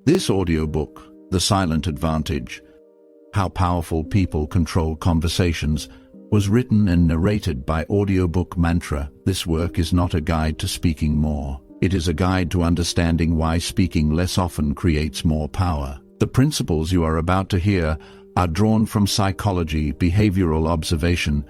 This audiobook, The Silent Advantage: How Powerful People Control Conversations, was written and narrated by Audiobook Mantra. This work is not a guide to speaking more. It is a guide to understanding why speaking less often creates more power. The principles you are about to hear are drawn from psychology, behavioral observation,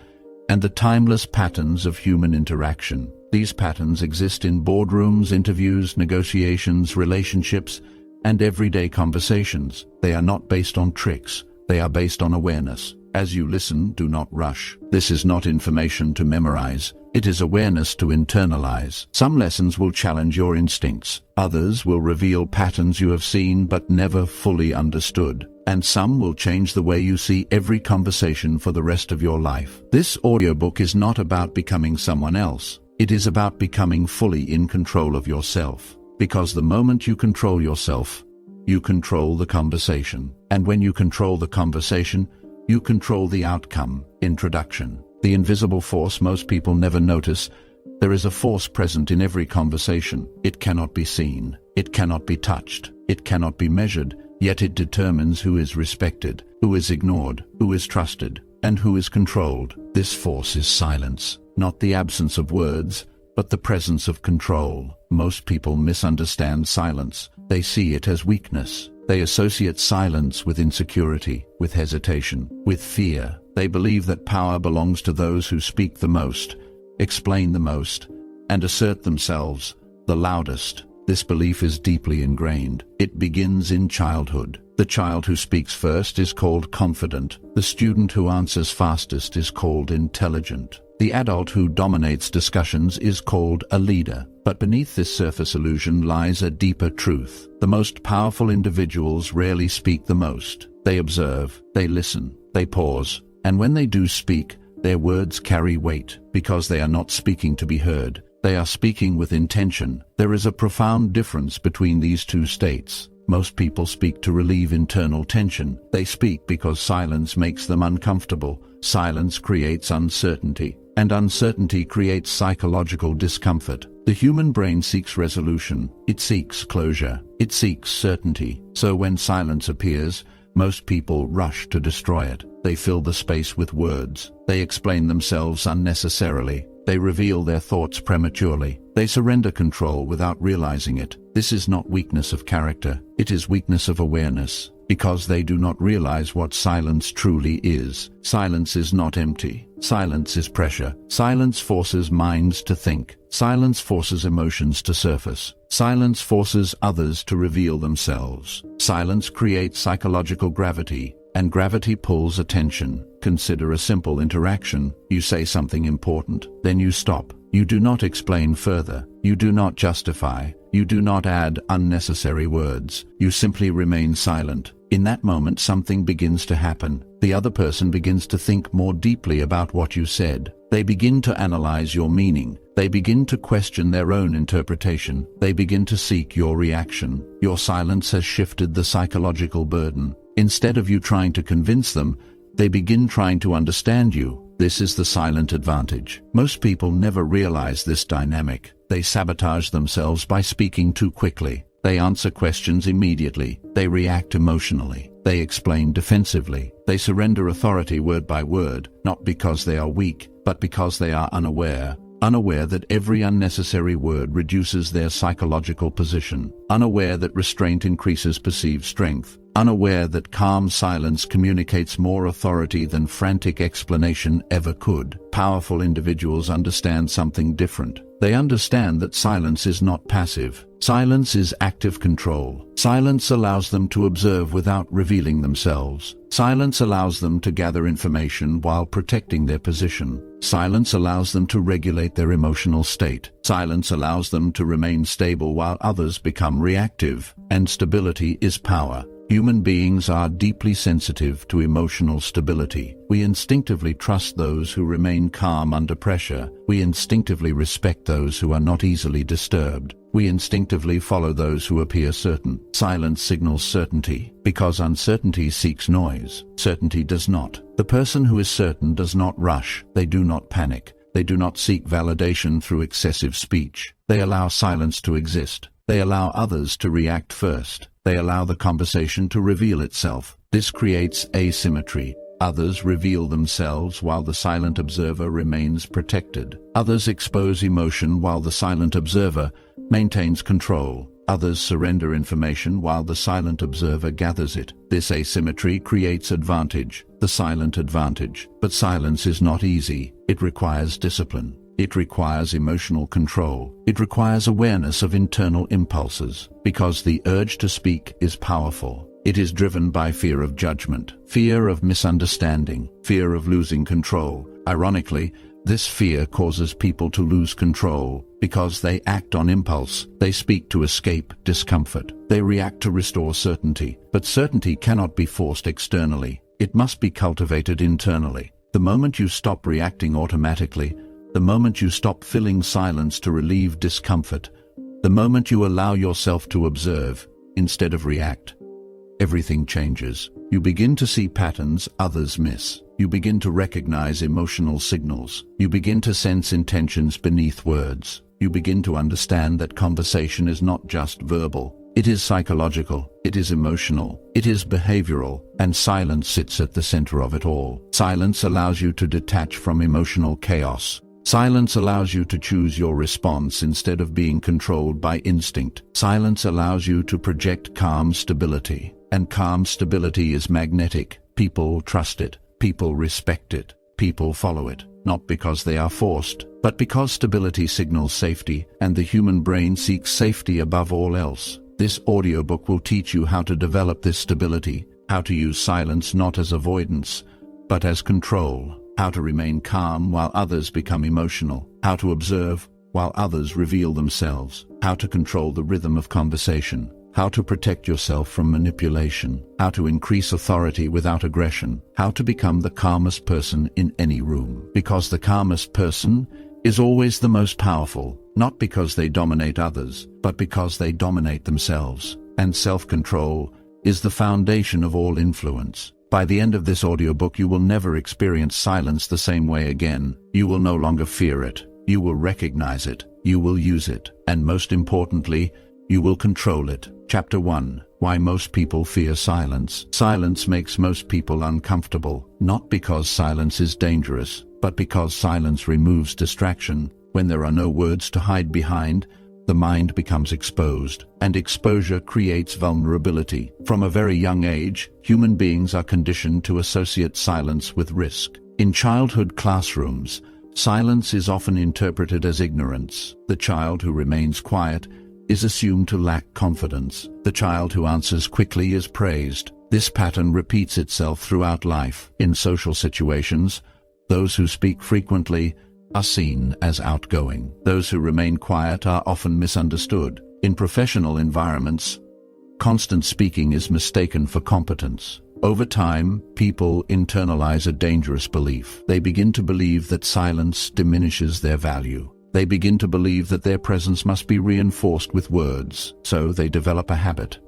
and the timeless patterns of human interaction. These patterns exist in boardrooms, interviews, negotiations, relationships, and everyday conversations. They are not based on tricks. They are based on awareness. As you listen, do not rush. This is not information to memorize. It is awareness to internalize. Some lessons will challenge your instincts. Others will reveal patterns you have seen but never fully understood. And some will change the way you see every conversation for the rest of your life. This audiobook is not about becoming someone else. It is about becoming fully in control of yourself. Because the moment you control yourself, you control the conversation. And when you control the conversation, you control the outcome. Introduction. The invisible force most people never notice. There is a force present in every conversation. It cannot be seen. It cannot be touched. It cannot be measured. Yet it determines who is respected, who is ignored, who is trusted, and who is controlled. This force is silence. Not the absence of words, but the presence of control. Most people misunderstand silence. They see it as weakness. They associate silence with insecurity, with hesitation, with fear. They believe that power belongs to those who speak the most, explain the most, and assert themselves the loudest. This belief is deeply ingrained. It begins in childhood. The child who speaks first is called confident. The student who answers fastest is called intelligent. The adult who dominates discussions is called a leader. But beneath this surface illusion lies a deeper truth. The most powerful individuals rarely speak the most. They observe, they listen, they pause, and when they do speak, their words carry weight, because they are not speaking to be heard. They are speaking with intention. There is a profound difference between these two states. Most people speak to relieve internal tension. They speak because silence makes them uncomfortable. Silence creates uncertainty, and uncertainty creates psychological discomfort. The human brain seeks resolution. It seeks closure. It seeks certainty. So when silence appears, most people rush to destroy it. They fill the space with words. They explain themselves unnecessarily. They reveal their thoughts prematurely. They surrender control without realizing it. This is not weakness of character. It is weakness of awareness, because they do not realize what silence truly is. Silence is not empty. Silence is pressure. Silence forces minds to think. Silence forces emotions to surface. Silence forces others to reveal themselves. Silence creates psychological gravity, and gravity pulls attention. Consider a simple interaction. You say something important, then you stop. You do not explain further. You do not justify. You do not add unnecessary words. You simply remain silent. In that moment, something begins to happen. The other person begins to think more deeply about what you said. They begin to analyze your meaning. They begin to question their own interpretation. They begin to seek your reaction. Your silence has shifted the psychological burden. Instead of you trying to convince them, they begin trying to understand you. This is the silent advantage. Most people never realize this dynamic. They sabotage themselves by speaking too quickly. They answer questions immediately. They react emotionally. They explain defensively. They surrender authority word by word, not because they are weak, but because they are unaware. Unaware that every unnecessary word reduces their psychological position. Unaware that restraint increases perceived strength. Unaware that calm silence communicates more authority than frantic explanation ever could. Powerful individuals understand something different. They understand that silence is not passive. Silence is active control. Silence allows them to observe without revealing themselves. Silence allows them to gather information while protecting their position. Silence allows them to regulate their emotional state. Silence allows them to remain stable while others become reactive. And stability is power. Human beings are deeply sensitive to emotional stability. We instinctively trust those who remain calm under pressure. We instinctively respect those who are not easily disturbed. We instinctively follow those who appear certain. Silence signals certainty, because uncertainty seeks noise. Certainty does not. The person who is certain does not rush. They do not panic. They do not seek validation through excessive speech. They allow silence to exist. They allow others to react first. They allow the conversation to reveal itself. This creates asymmetry. Others reveal themselves while the silent observer remains protected. Others expose emotion while the silent observer maintains control. Others surrender information while the silent observer gathers it. This asymmetry creates advantage, the silent advantage. But silence is not easy. It requires discipline. It requires emotional control. It requires awareness of internal impulses, because the urge to speak is powerful. It is driven by fear of judgment, fear of misunderstanding, fear of losing control. Ironically, this fear causes people to lose control because they act on impulse. They speak to escape discomfort. They react to restore certainty. But certainty cannot be forced externally. It must be cultivated internally. The moment you stop reacting automatically, the moment you stop filling silence to relieve discomfort, the moment you allow yourself to observe instead of react, everything changes. You begin to see patterns others miss. You begin to recognize emotional signals. You begin to sense intentions beneath words. You begin to understand that conversation is not just verbal. It is psychological. It is emotional. It is behavioral. And silence sits at the center of it all. Silence allows you to detach from emotional chaos. Silence allows you to choose your response instead of being controlled by instinct. Silence allows you to project calm stability. And calm stability is magnetic. People trust it. People respect it. People follow it. Not because they are forced, but because stability signals safety, and the human brain seeks safety above all else. This audiobook will teach you how to develop this stability, how to use silence not as avoidance, but as control, how to remain calm while others become emotional, how to observe while others reveal themselves, how to control the rhythm of conversation, how to protect yourself from manipulation, how to increase authority without aggression, how to become the calmest person in any room. Because the calmest person is always the most powerful, not because they dominate others, but because they dominate themselves. And self-control is the foundation of all influence. By the end of this audiobook, you will never experience silence the same way again. You will no longer fear it. You will recognize it. You will use it. And most importantly, you will control it. Chapter 1. Why most people fear silence. Silence makes most people uncomfortable, not because silence is dangerous, but because silence removes distraction. When there are no words to hide behind, the mind becomes exposed, and exposure creates vulnerability. From a very young age, human beings are conditioned to associate silence with risk. In childhood classrooms, silence is often interpreted as ignorance. The child who remains quiet is assumed to lack confidence. The child who answers quickly is praised. This pattern repeats itself throughout life. In social situations, those who speak frequently are seen as outgoing. Those who remain quiet are often misunderstood. In professional environments, constant speaking is mistaken for competence. Over time, people internalize a dangerous belief. They begin to believe that silence diminishes their value. They begin to believe that their presence must be reinforced with words. So they develop a habit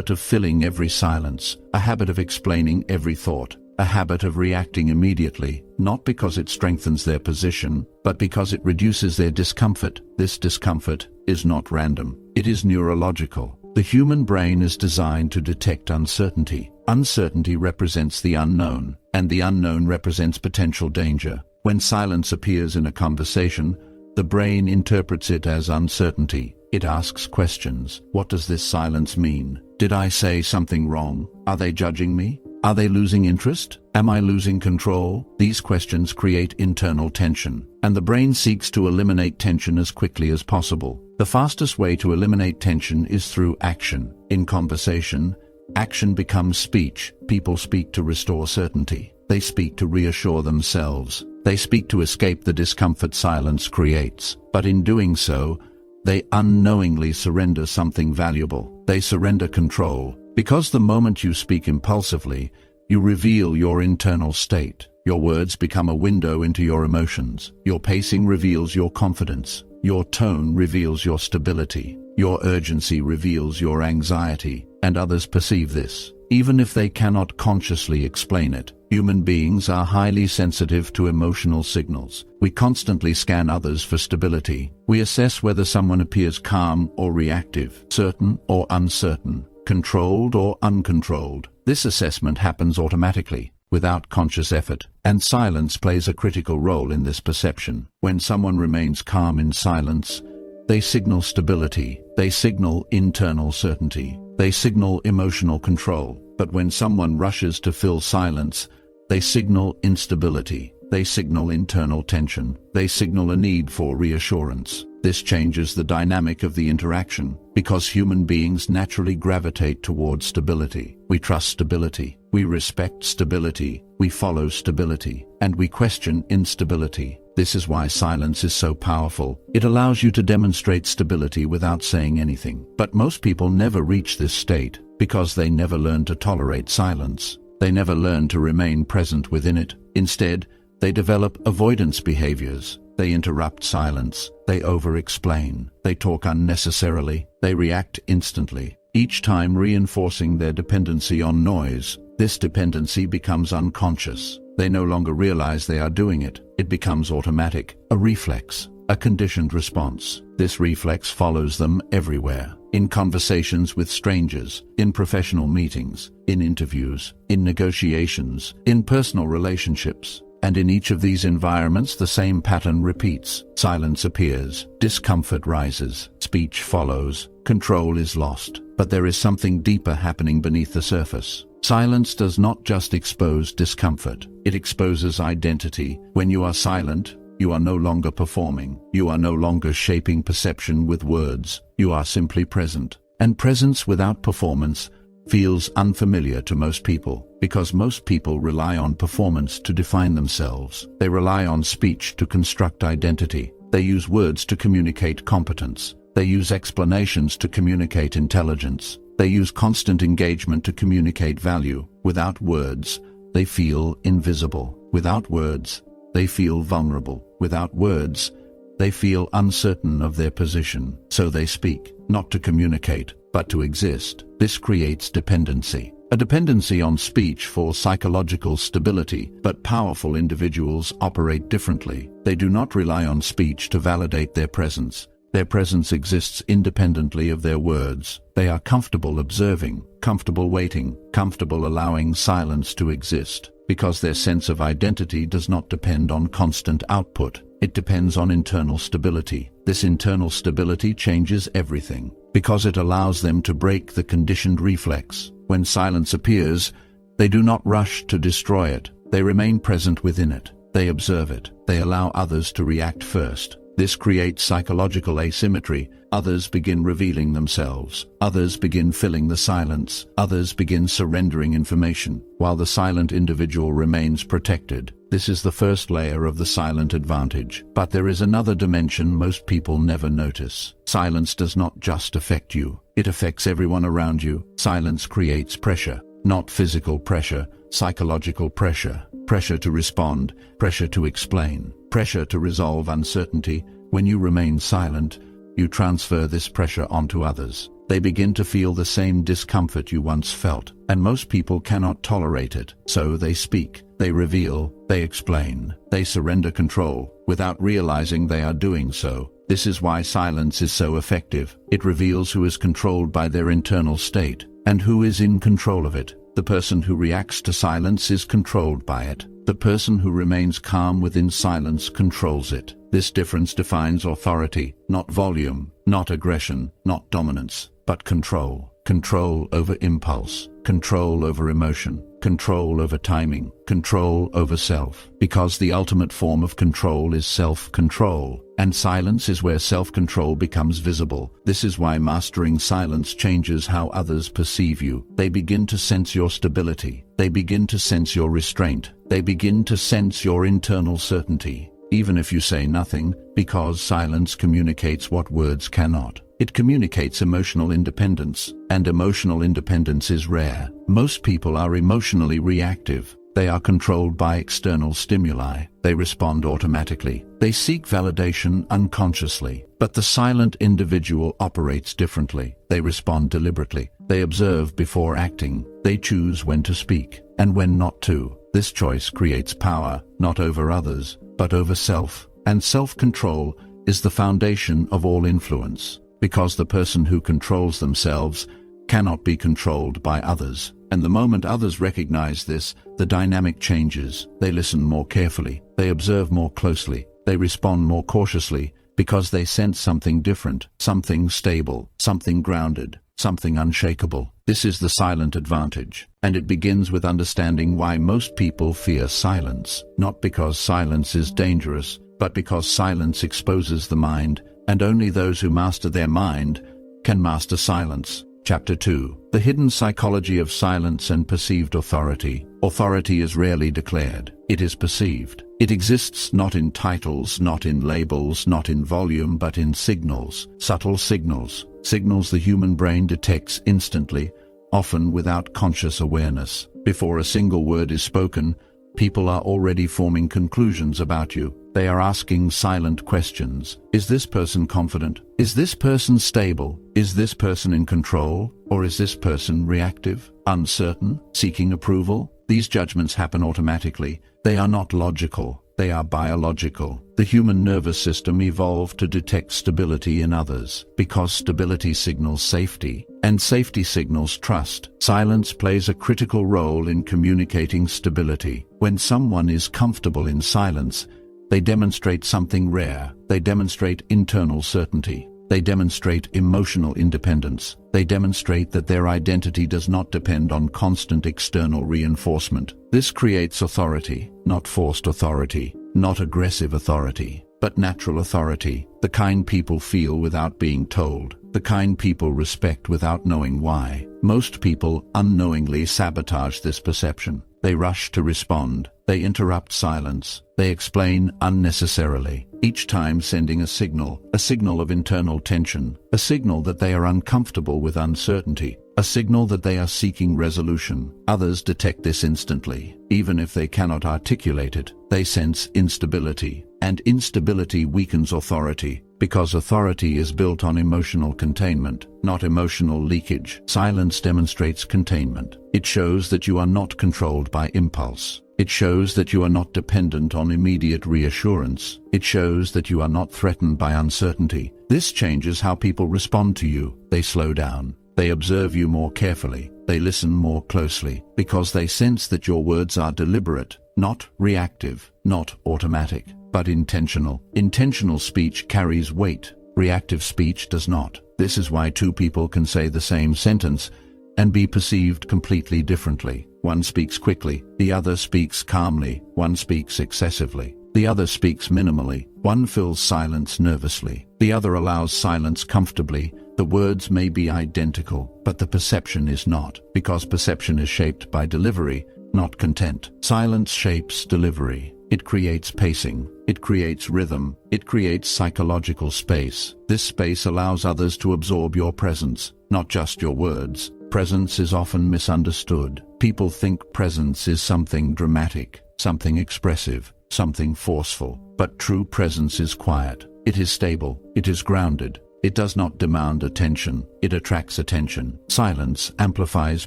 of filling every silence, a habit of explaining every thought, a habit of reacting immediately, not because it strengthens their position, but because it reduces their discomfort. This discomfort is not random. It is neurological. The human brain is designed to detect uncertainty. Uncertainty represents the unknown, and the unknown represents potential danger. When silence appears in a conversation, the brain interprets it as uncertainty. It asks questions. What does this silence mean? Did I say something wrong? Are they judging me? Are they losing interest? Am I losing control? These questions create internal tension, and the brain seeks to eliminate tension as quickly as possible. The fastest way to eliminate tension is through action. In conversation, action becomes speech. People speak to restore certainty. They speak to reassure themselves. They speak to escape the discomfort silence creates. But in doing so, they unknowingly surrender something valuable. They surrender control. Because the moment you speak impulsively, you reveal your internal state. Your words become a window into your emotions. Your pacing reveals your confidence. Your tone reveals your stability. Your urgency reveals your anxiety. And others perceive this, even if they cannot consciously explain it. Human beings are highly sensitive to emotional signals. We constantly scan others for stability. We assess whether someone appears calm or reactive, certain or uncertain. controlled or uncontrolled. This assessment happens automatically, without conscious effort, and silence plays a critical role in this perception. When someone remains calm in silence, they signal stability, they signal internal certainty, they signal emotional control. But when someone rushes to fill silence, they signal instability, they signal internal tension, they signal a need for reassurance. This changes the dynamic of the interaction, because human beings naturally gravitate towards stability. We trust stability, we respect stability, we follow stability, and we question instability. This is why silence is so powerful. It allows you to demonstrate stability without saying anything. But most people never reach this state, because they never learn to tolerate silence. They never learn to remain present within it. Instead, they develop avoidance behaviors. They interrupt silence, they over-explain, they talk unnecessarily, they react instantly, each time reinforcing their dependency on noise. This dependency becomes unconscious. They no longer realize they are doing it. It becomes automatic, a reflex, a conditioned response. This reflex follows them everywhere. In conversations with strangers, in professional meetings, in interviews, in negotiations, in personal relationships. And in each of these environments the same pattern repeats. Silence appears, discomfort rises, speech follows, control is lost. But there is something deeper happening beneath the surface. Silence does not just expose discomfort, it exposes identity. When you are silent, you are no longer performing. You are no longer shaping perception with words. You are simply present. And presence without performance feels unfamiliar to most people, because most people rely on performance to define themselves. They rely on speech to construct identity. They use words to communicate competence. They use explanations to communicate intelligence. They use constant engagement to communicate value. Without words, they feel invisible. Without words, they feel vulnerable. Without words, they feel uncertain of their position. So they speak, not to communicate, but to exist. This creates dependency. A dependency on speech for psychological stability, but powerful individuals operate differently. They do not rely on speech to validate their presence. Their presence exists independently of their words. They are comfortable observing, comfortable waiting, comfortable allowing silence to exist, because their sense of identity does not depend on constant output. It depends on internal stability. This internal stability changes everything, because it allows them to break the conditioned reflex. When silence appears, they do not rush to destroy it. They remain present within it. They observe it. They allow others to react first. This creates psychological asymmetry. Others begin revealing themselves. Others begin filling the silence. Others begin surrendering information, while the silent individual remains protected. This is the first layer of the silent advantage. But there is another dimension most people never notice. Silence does not just affect you. It affects everyone around you. Silence creates pressure, not physical pressure, psychological pressure. Pressure to respond, pressure to explain, pressure to resolve uncertainty. When you remain silent, you transfer this pressure onto others. They begin to feel the same discomfort you once felt, and most people cannot tolerate it. So they speak, they reveal, they explain, they surrender control, without realizing they are doing so. This is why silence is so effective. It reveals who is controlled by their internal state, and who is in control of it. The person who reacts to silence is controlled by it. The person who remains calm within silence controls it. This difference defines authority, not volume, not aggression, not dominance, but control. Control over impulse, control over emotion, control over timing, control over self. Because the ultimate form of control is self-control, and silence is where self-control becomes visible. This is why mastering silence changes how others perceive you. They begin to sense your stability. They begin to sense your restraint. They begin to sense your internal certainty, even if you say nothing, because silence communicates what words cannot. It communicates emotional independence, and emotional independence is rare. Most people are emotionally reactive. They are controlled by external stimuli. They respond automatically. They seek validation unconsciously. But the silent individual operates differently. They respond deliberately. They observe before acting. They choose when to speak, and when not to. This choice creates power, not over others, but over self. And self-control is the foundation of all influence, because the person who controls themselves cannot be controlled by others. And the moment others recognize this, the dynamic changes. They listen more carefully, they observe more closely, they respond more cautiously, because they sense something different, something stable, something grounded, something unshakable. This is the silent advantage, and it begins with understanding why most people fear silence, not because silence is dangerous, but because silence exposes the mind, and only those who master their mind can master silence. Chapter 2. The hidden psychology of silence and perceived authority. Authority is rarely declared. It is perceived. It exists not in titles, not in labels, not in volume, but in signals, subtle signals, signals the human brain detects instantly, often without conscious awareness. Before a single word is spoken, people are already forming conclusions about you. They are asking silent questions. Is this person confident? Is this person stable? Is this person in control? Or is this person reactive, uncertain, seeking approval? These judgments happen automatically. They are not logical. They are biological. The human nervous system evolved to detect stability in others, because stability signals safety, and safety signals trust. Silence plays a critical role in communicating stability. When someone is comfortable in silence, they demonstrate something rare. They demonstrate internal certainty. They demonstrate emotional independence. They demonstrate that their identity does not depend on constant external reinforcement. This creates authority, not forced authority, not aggressive authority, but natural authority, the kind people feel without being told, the kind people respect without knowing why. Most people unknowingly sabotage this perception. They rush to respond. They interrupt silence. They explain unnecessarily, each time sending a signal of internal tension, a signal that they are uncomfortable with uncertainty, a signal that they are seeking resolution. Others detect this instantly, even if they cannot articulate it. They sense instability, and instability weakens authority, because authority is built on emotional containment, not emotional leakage. Silence demonstrates containment. It shows that you are not controlled by impulse. It shows that you are not dependent on immediate reassurance. It shows that you are not threatened by uncertainty. This changes how people respond to you. They slow down. They observe you more carefully. They listen more closely, because they sense that your words are deliberate, not reactive, not automatic, but intentional. Intentional speech carries weight. Reactive speech does not. This is why two people can say the same sentence and be perceived completely differently. One speaks quickly, the other speaks calmly. One speaks excessively, the other speaks minimally. One fills silence nervously, the other allows silence comfortably. The words may be identical, but the perception is not, because perception is shaped by delivery, not content. Silence shapes delivery. It creates pacing. It creates rhythm. It creates psychological space. This space allows others to absorb your presence, not just your words. Presence is often misunderstood. People think presence is something dramatic, something expressive, something forceful. But true presence is quiet. It is stable. It is grounded. It does not demand attention. It attracts attention. Silence amplifies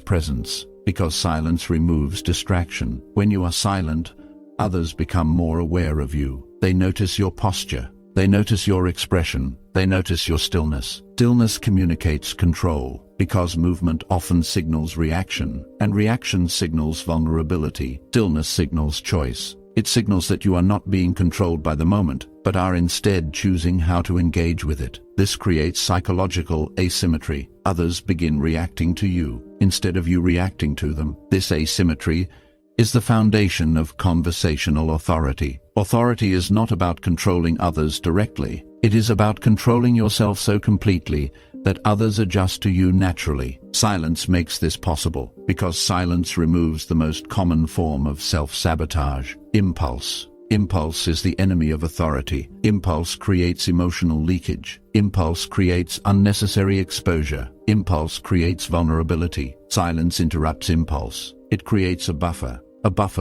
presence, because silence removes distraction. When you are silent, others become more aware of you. They notice your posture. They notice your expression. They notice your stillness. Stillness communicates control, because movement often signals reaction, and reaction signals vulnerability. Stillness signals choice. It signals that you are not being controlled by the moment, but are instead choosing how to engage with it. This creates psychological asymmetry. Others begin reacting to you, instead of you reacting to them. This asymmetry is the foundation of conversational authority. Authority is not about controlling others directly. It is about controlling yourself so completely that others adjust to you naturally. Silence makes this possible, because silence removes the most common form of self-sabotage: impulse. Impulse is the enemy of authority. Impulse creates emotional leakage. Impulse creates unnecessary exposure. Impulse creates vulnerability. Silence interrupts impulse. It creates a buffer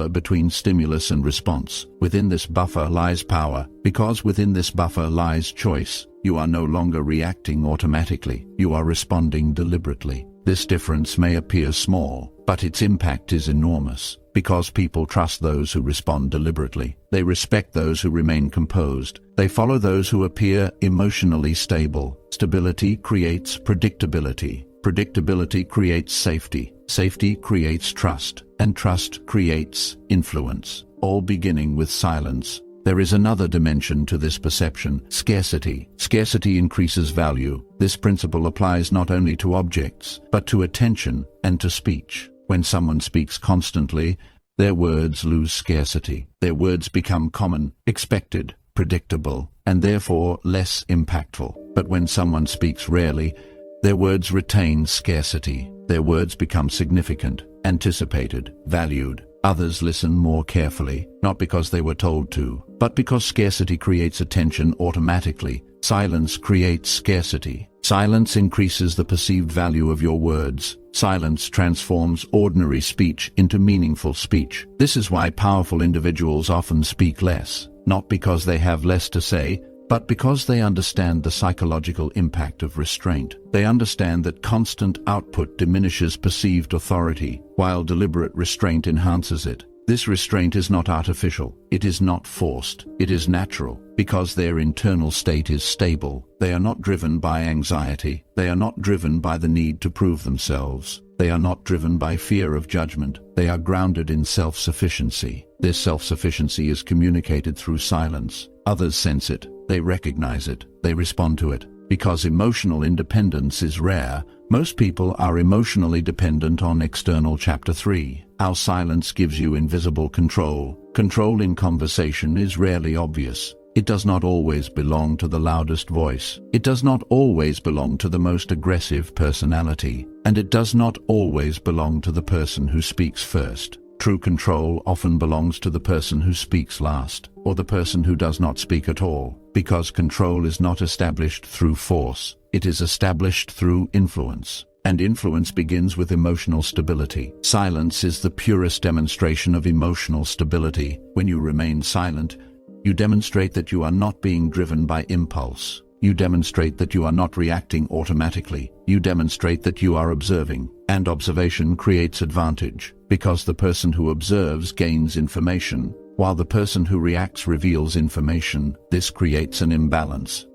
between stimulus and response. Within this buffer lies power, because within this buffer lies choice. You are no longer reacting automatically. You are responding deliberately. This difference may appear small, but its impact is enormous, because people trust those who respond deliberately. They respect those who remain composed. They follow those who appear emotionally stable. Stability creates predictability. Predictability creates safety. Safety creates trust, and trust creates influence, all beginning with silence. There is another dimension to this perception: scarcity. Scarcity increases value. This principle applies not only to objects, but to attention and to speech. When someone speaks constantly, their words lose scarcity. Their words become common, expected, predictable, and therefore less impactful. But when someone speaks rarely, their words retain scarcity. Their words become significant, anticipated, valued. Others listen more carefully, not because they were told to, but because scarcity creates attention automatically. Silence creates scarcity. Silence increases the perceived value of your words. Silence transforms ordinary speech into meaningful speech. This is why powerful individuals often speak less, not because they have less to say, but because they understand the psychological impact of restraint. They understand that constant output diminishes perceived authority, while deliberate restraint enhances it. This restraint is not artificial. It is not forced. It is natural, because their internal state is stable. They are not driven by anxiety. They are not driven by the need to prove themselves. They are not driven by fear of judgment. They are grounded in self-sufficiency. This self-sufficiency is communicated through silence. Others sense it. They recognize it. They respond to it. Because emotional independence is rare, most people are emotionally dependent on external. Chapter 3. Our silence gives you invisible control. Control in conversation is rarely obvious. It does not always belong to the loudest voice. It does not always belong to the most aggressive personality. And it does not always belong to the person who speaks first. True control often belongs to the person who speaks last, or the person who does not speak at all, because control is not established through force. It is established through influence. And influence begins with emotional stability. Silence is the purest demonstration of emotional stability. When you remain silent, you demonstrate that you are not being driven by impulse. You demonstrate that you are not reacting automatically. You demonstrate that you are observing. And observation creates advantage, because the person who observes gains information, while the person who reacts reveals information. This creates an imbalance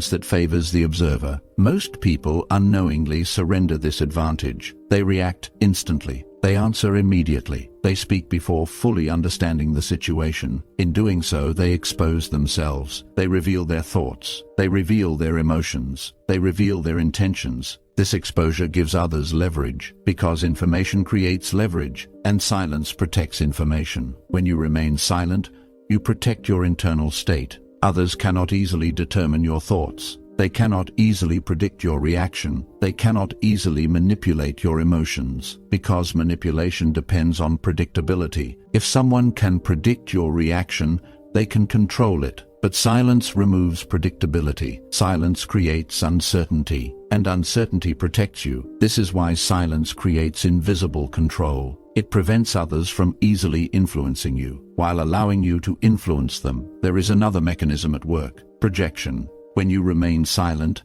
that favors the observer. Most people unknowingly surrender this advantage. They react instantly. They answer immediately. They speak before fully understanding the situation. In doing so, they expose themselves. They reveal their thoughts. They reveal their emotions. They reveal their intentions. This exposure gives others leverage, because information creates leverage, and silence protects information. When you remain silent, you protect your internal state. Others cannot easily determine your thoughts. They cannot easily predict your reaction. They cannot easily manipulate your emotions, because manipulation depends on predictability. If someone can predict your reaction, they can control it. But silence removes predictability. Silence creates uncertainty, and uncertainty protects you. This is why silence creates invisible control. It prevents others from easily influencing you, while allowing you to influence them. There is another mechanism at work: projection. When you remain silent,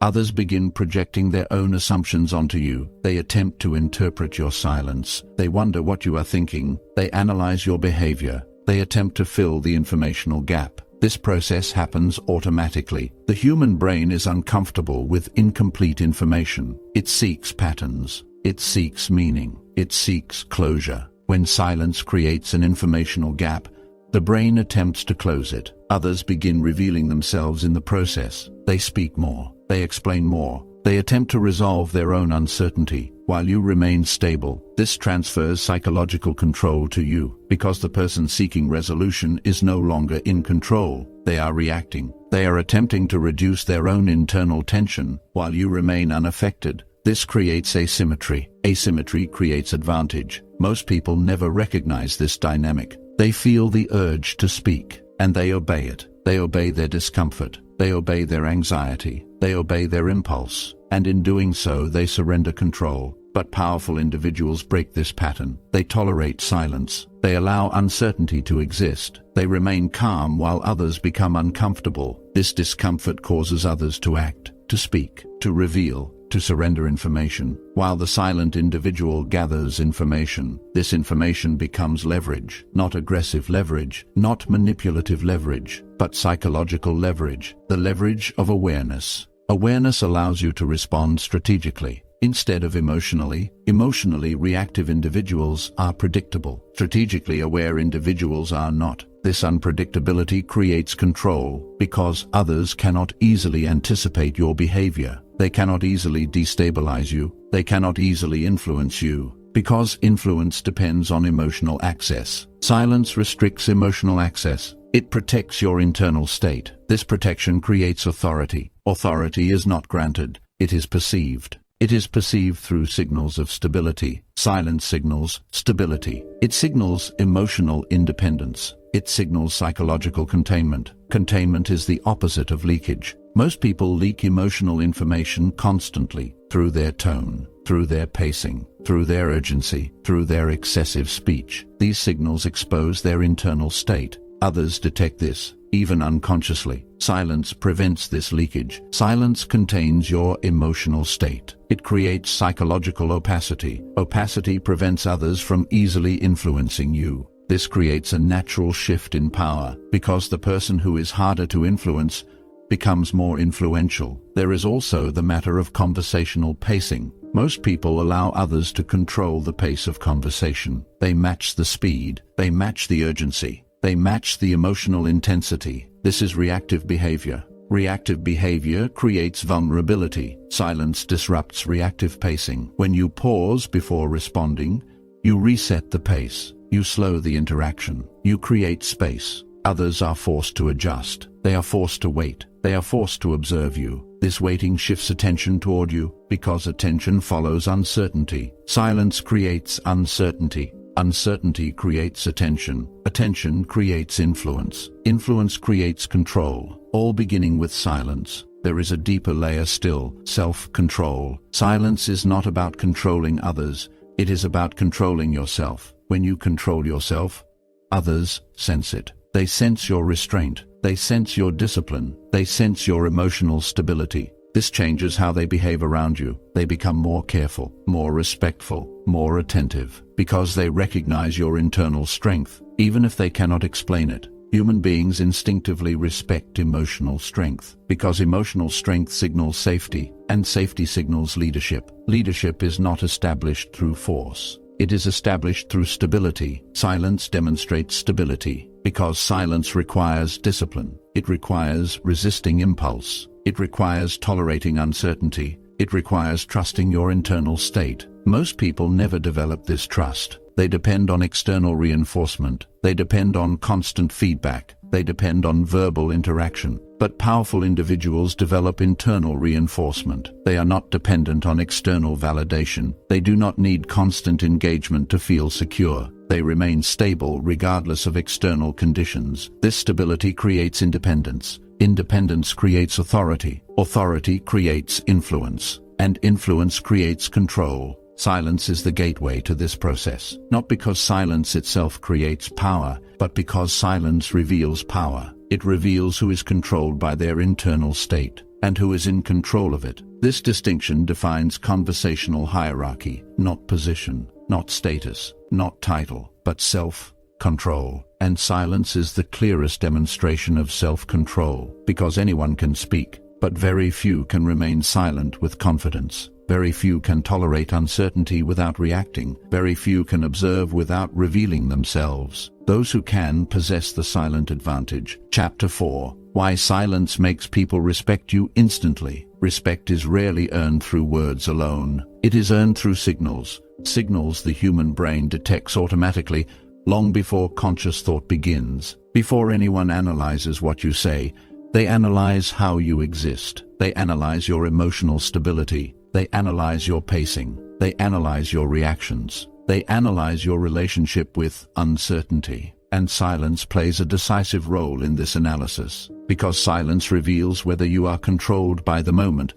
others begin projecting their own assumptions onto you. They attempt to interpret your silence. They wonder what you are thinking. They analyze your behavior. They attempt to fill the informational gap. This process happens automatically. The human brain is uncomfortable with incomplete information. It seeks patterns. It seeks meaning. It seeks closure. When silence creates an informational gap, the brain attempts to close it. Others begin revealing themselves in the process. They speak more. They explain more. They attempt to resolve their own uncertainty, while you remain stable. This transfers psychological control to you, because the person seeking resolution is no longer in control. They are reacting. They are attempting to reduce their own internal tension, while you remain unaffected. This creates asymmetry. Asymmetry creates advantage. Most people never recognize this dynamic. They feel the urge to speak, and they obey it. They obey their discomfort. They obey their anxiety. They obey their impulse. And in doing so, they surrender control. But powerful individuals break this pattern. They tolerate silence. They allow uncertainty to exist. They remain calm while others become uncomfortable. This discomfort causes others to act, to speak, to reveal, to surrender information. While the silent individual gathers information, this information becomes leverage. Not aggressive leverage, not manipulative leverage, but psychological leverage, the leverage of awareness. Awareness allows you to respond strategically, instead of emotionally. Emotionally reactive individuals are predictable. Strategically aware individuals are not. This unpredictability creates control, because others cannot easily anticipate your behavior. They cannot easily destabilize you. They cannot easily influence you, because influence depends on emotional access. Silence restricts emotional access. It protects your internal state. This protection creates authority. Authority is not granted, it is perceived. It is perceived through signals of stability. Silence signals stability. It signals emotional independence. It signals psychological containment. Containment is the opposite of leakage. Most people leak emotional information constantly, through their tone, through their pacing, through their urgency, through their excessive speech. These signals expose their internal state. Others detect this, even unconsciously. Silence prevents this leakage. Silence contains your emotional state. It creates psychological opacity. Opacity prevents others from easily influencing you. This creates a natural shift in power, because the person who is harder to influence becomes more influential. There is also the matter of conversational pacing. Most people allow others to control the pace of conversation. They match the speed. They match the urgency. They match the emotional intensity. This is reactive behavior. Reactive behavior creates vulnerability. Silence disrupts reactive pacing. When you pause before responding, you reset the pace. You slow the interaction. You create space. Others are forced to adjust. They are forced to wait. They are forced to observe you. This waiting shifts attention toward you, because attention follows uncertainty. Silence creates uncertainty. Uncertainty creates attention. Attention creates influence. Influence creates control. All beginning with silence. There is a deeper layer still, self-control. Silence is not about controlling others. It is about controlling yourself. When you control yourself, others sense it. They sense your restraint. They sense your discipline. They sense your emotional stability. This changes how they behave around you. They become more careful, more respectful, more attentive, because they recognize your internal strength, even if they cannot explain it. Human beings instinctively respect emotional strength, because emotional strength signals safety, and safety signals leadership. Leadership is not established through force. It is established through stability. Silence demonstrates stability, because silence requires discipline. It requires resisting impulse. It requires tolerating uncertainty. It requires trusting your internal state. Most people never develop this trust. They depend on external reinforcement. They depend on constant feedback. They depend on verbal interaction. But powerful individuals develop internal reinforcement. They are not dependent on external validation. They do not need constant engagement to feel secure. They remain stable regardless of external conditions. This stability creates independence. Independence creates authority. Authority creates influence. And influence creates control. Silence is the gateway to this process. Not because silence itself creates power, but because silence reveals power. It reveals who is controlled by their internal state, and who is in control of it. This distinction defines conversational hierarchy, not position, not status, not title, but self-control. And silence is the clearest demonstration of self-control, because anyone can speak, but very few can remain silent with confidence. Very few can tolerate uncertainty without reacting. Very few can observe without revealing themselves. Those who can possess the silent advantage. Chapter 4. Why silence makes people respect you instantly. Respect is rarely earned through words alone. It is earned through signals. Signals the human brain detects automatically, long before conscious thought begins. Before anyone analyzes what you say, they analyze how you exist. They analyze your emotional stability. They analyze your pacing. They analyze your reactions. They analyze your relationship with uncertainty. And silence plays a decisive role in this analysis, because silence reveals whether you are controlled by the moment,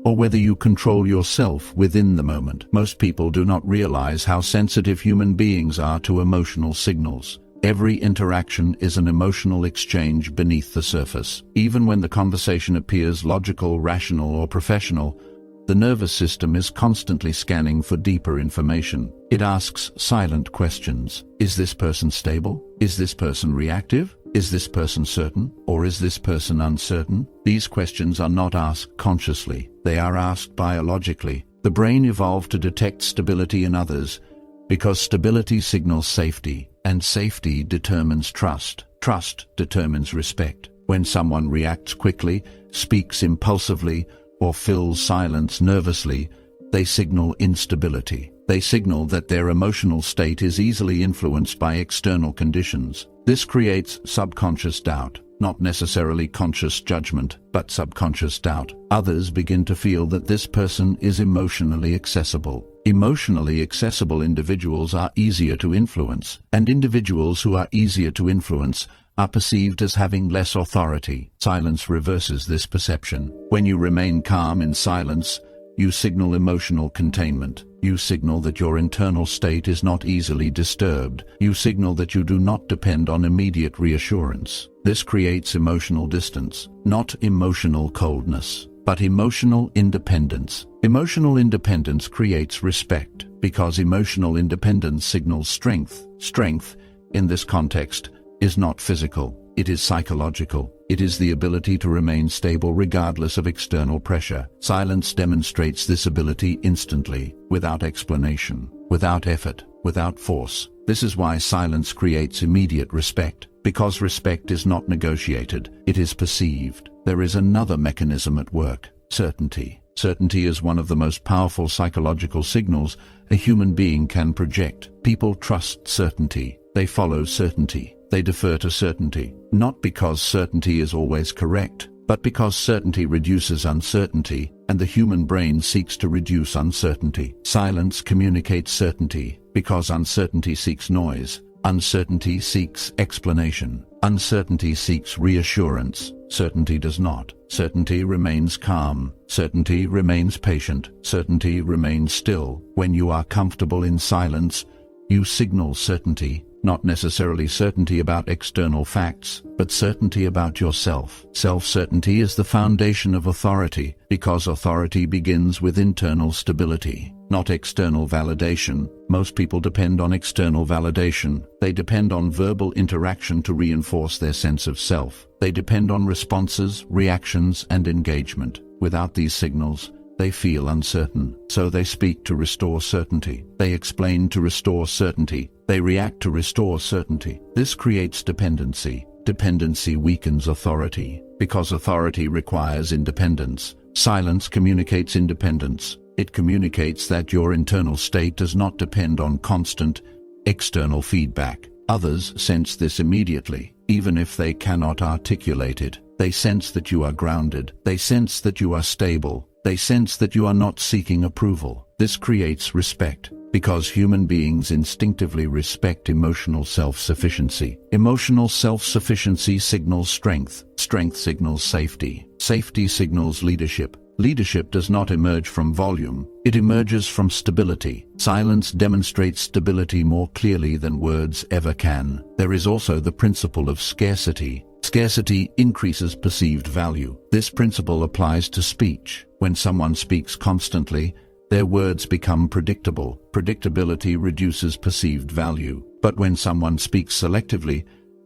or whether you control yourself within the moment. Most people do not realize how sensitive human beings are to emotional signals. Every interaction is an emotional exchange beneath the surface. Even when the conversation appears logical, rational, or professional, the nervous system is constantly scanning for deeper information. It asks silent questions. Is this person stable? Is this person reactive? Is this person certain, or is this person uncertain? These questions are not asked consciously, they are asked biologically. The brain evolved to detect stability in others, because stability signals safety, and safety determines trust. Trust determines respect. When someone reacts quickly, speaks impulsively, or fills silence nervously, they signal instability. They signal that their emotional state is easily influenced by external conditions. This creates subconscious doubt, not necessarily conscious judgment, but subconscious doubt. Others begin to feel that this person is emotionally accessible. Emotionally accessible individuals are easier to influence, and individuals who are easier to influence are perceived as having less authority. Silence reverses this perception. When you remain calm in silence, you signal emotional containment. You signal that your internal state is not easily disturbed. You signal that you do not depend on immediate reassurance. This creates emotional distance, not emotional coldness, but emotional independence. Emotional independence creates respect, because emotional independence signals strength. Strength, in this context, is not physical, it is psychological. It is the ability to remain stable regardless of external pressure. Silence demonstrates this ability instantly, without explanation, without effort, without force. This is why silence creates immediate respect, because respect is not negotiated, it is perceived. There is another mechanism at work: certainty. Certainty is one of the most powerful psychological signals a human being can project. People trust certainty. They follow certainty. They defer to certainty, not because certainty is always correct, but because certainty reduces uncertainty, and the human brain seeks to reduce uncertainty. Silence communicates certainty, because uncertainty seeks noise. Uncertainty seeks explanation. Uncertainty seeks reassurance. Certainty does not. Certainty remains calm. Certainty remains patient. Certainty remains still. When you are comfortable in silence, you signal certainty. Not necessarily certainty about external facts, but certainty about yourself. Self-certainty is the foundation of authority, because authority begins with internal stability, not external validation. Most people depend on external validation. They depend on verbal interaction to reinforce their sense of self. They depend on responses, reactions, and engagement. Without these signals, they feel uncertain, so they speak to restore certainty. They explain to restore certainty. They react to restore certainty. This creates dependency. Dependency weakens authority, because authority requires independence. Silence communicates independence. It communicates that your internal state does not depend on constant, external feedback. Others sense this immediately, even if they cannot articulate it. They sense that you are grounded. They sense that you are stable. They sense that you are not seeking approval. This creates respect, because human beings instinctively respect emotional self-sufficiency. Emotional self-sufficiency signals strength. Strength signals safety. Safety signals leadership. Leadership does not emerge from volume, it emerges from stability. Silence demonstrates stability more clearly than words ever can. There is also the principle of scarcity. Scarcity increases perceived value. This principle applies to speech. When someone speaks constantly, their words become predictable. Predictability reduces perceived value. But when someone speaks selectively,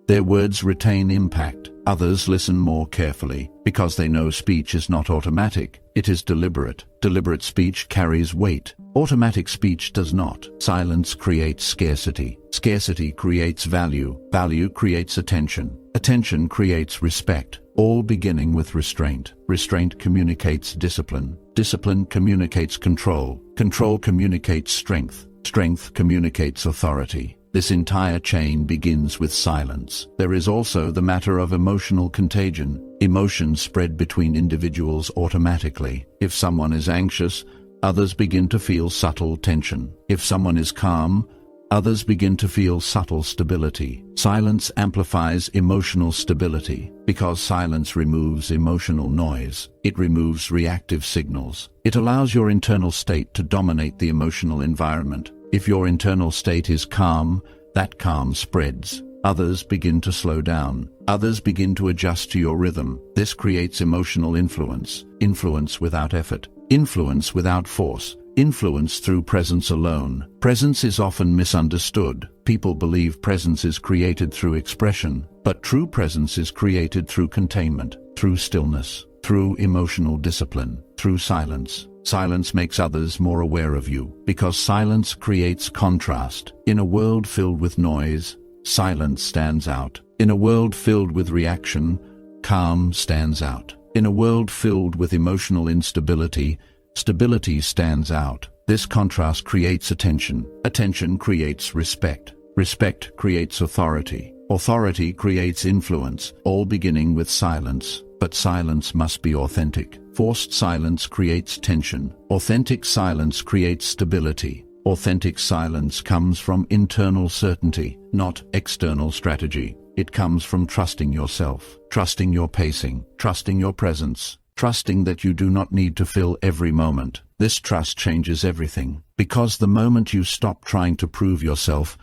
their words retain impact. Others listen more carefully, because they know speech is not automatic, it is deliberate. Deliberate speech carries weight. Automatic speech does not. Silence creates scarcity. Scarcity creates value. Value creates attention. Attention creates respect, all beginning with restraint. Restraint communicates discipline. Discipline communicates control. Control communicates strength. Strength communicates authority. This entire chain begins with silence. There is also the matter of emotional contagion. Emotions spread between individuals automatically. If someone is anxious, others begin to feel subtle tension. If someone is calm, others begin to feel subtle stability. Silence amplifies emotional stability, because silence removes emotional noise. It removes reactive signals. It allows your internal state to dominate the emotional environment. If your internal state is calm, that calm spreads. Others begin to slow down. Others begin to adjust to your rhythm. This creates emotional influence. Influence without effort. Influence without force. Influence through presence alone. Presence is often misunderstood. People believe presence is created through expression, but true presence is created through containment, through stillness, through emotional discipline, through silence. Silence makes others more aware of you, because silence creates contrast. In a world filled with noise, silence stands out. In a world filled with reaction, calm stands out. In a world filled with emotional instability, stability stands out. This contrast creates attention. Attention creates respect. Respect creates authority. Authority creates influence, all beginning with silence. But silence must be authentic. Forced silence creates tension. Authentic silence creates stability. Authentic silence comes from internal certainty, not external strategy. It comes from trusting yourself, trusting your pacing, trusting your presence, trusting that you do not need to fill every moment. This trust changes everything, because the moment you stop trying to prove yourself,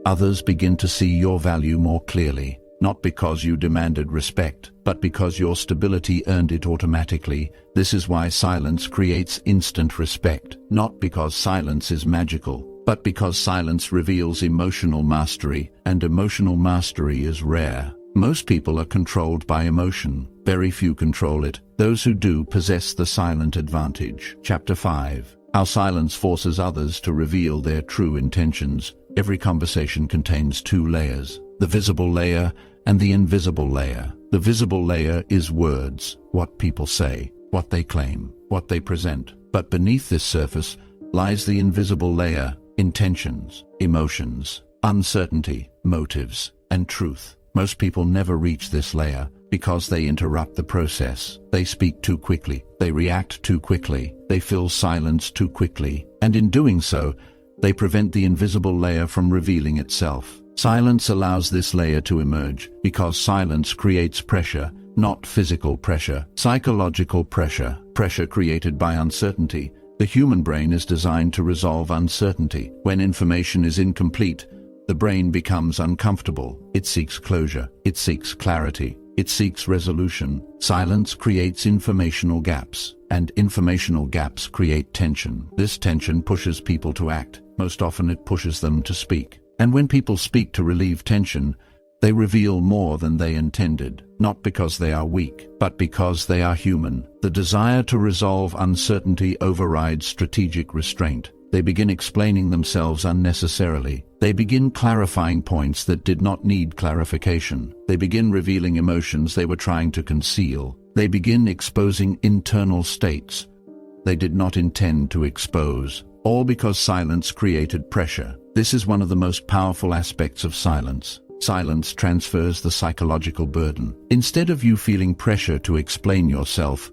others begin to see your value more clearly, not because you demanded respect, but because your stability earned it automatically. This is why silence creates instant respect, not because silence is magical, but because silence reveals emotional mastery, and emotional mastery is rare. Most people are controlled by emotion. Very few control it. Those who do possess the silent advantage. Chapter 5. How silence forces others to reveal their true intentions. Every conversation contains two layers, the visible layer and the invisible layer. The visible layer is words, what people say, what they claim, what they present. But beneath this surface lies the invisible layer, intentions, emotions, uncertainty, motives, and truth. Most people never reach this layer because they interrupt the process. They speak too quickly, they react too quickly, they fill silence too quickly, and in doing so, they prevent the invisible layer from revealing itself. Silence allows this layer to emerge because silence creates pressure, not physical pressure, psychological pressure, pressure created by uncertainty. The human brain is designed to resolve uncertainty. When information is incomplete, the brain becomes uncomfortable. It seeks closure. It seeks clarity. It seeks resolution. Silence creates informational gaps, and informational gaps create tension. This tension pushes people to act. Most often it pushes them to speak. And when people speak to relieve tension, they reveal more than they intended, not because they are weak, but because they are human. The desire to resolve uncertainty overrides strategic restraint. They begin explaining themselves unnecessarily. They begin clarifying points that did not need clarification. They begin revealing emotions they were trying to conceal. They begin exposing internal states they did not intend to expose, all because silence created pressure. This is one of the most powerful aspects of silence. Silence transfers the psychological burden. Instead of you feeling pressure to explain yourself,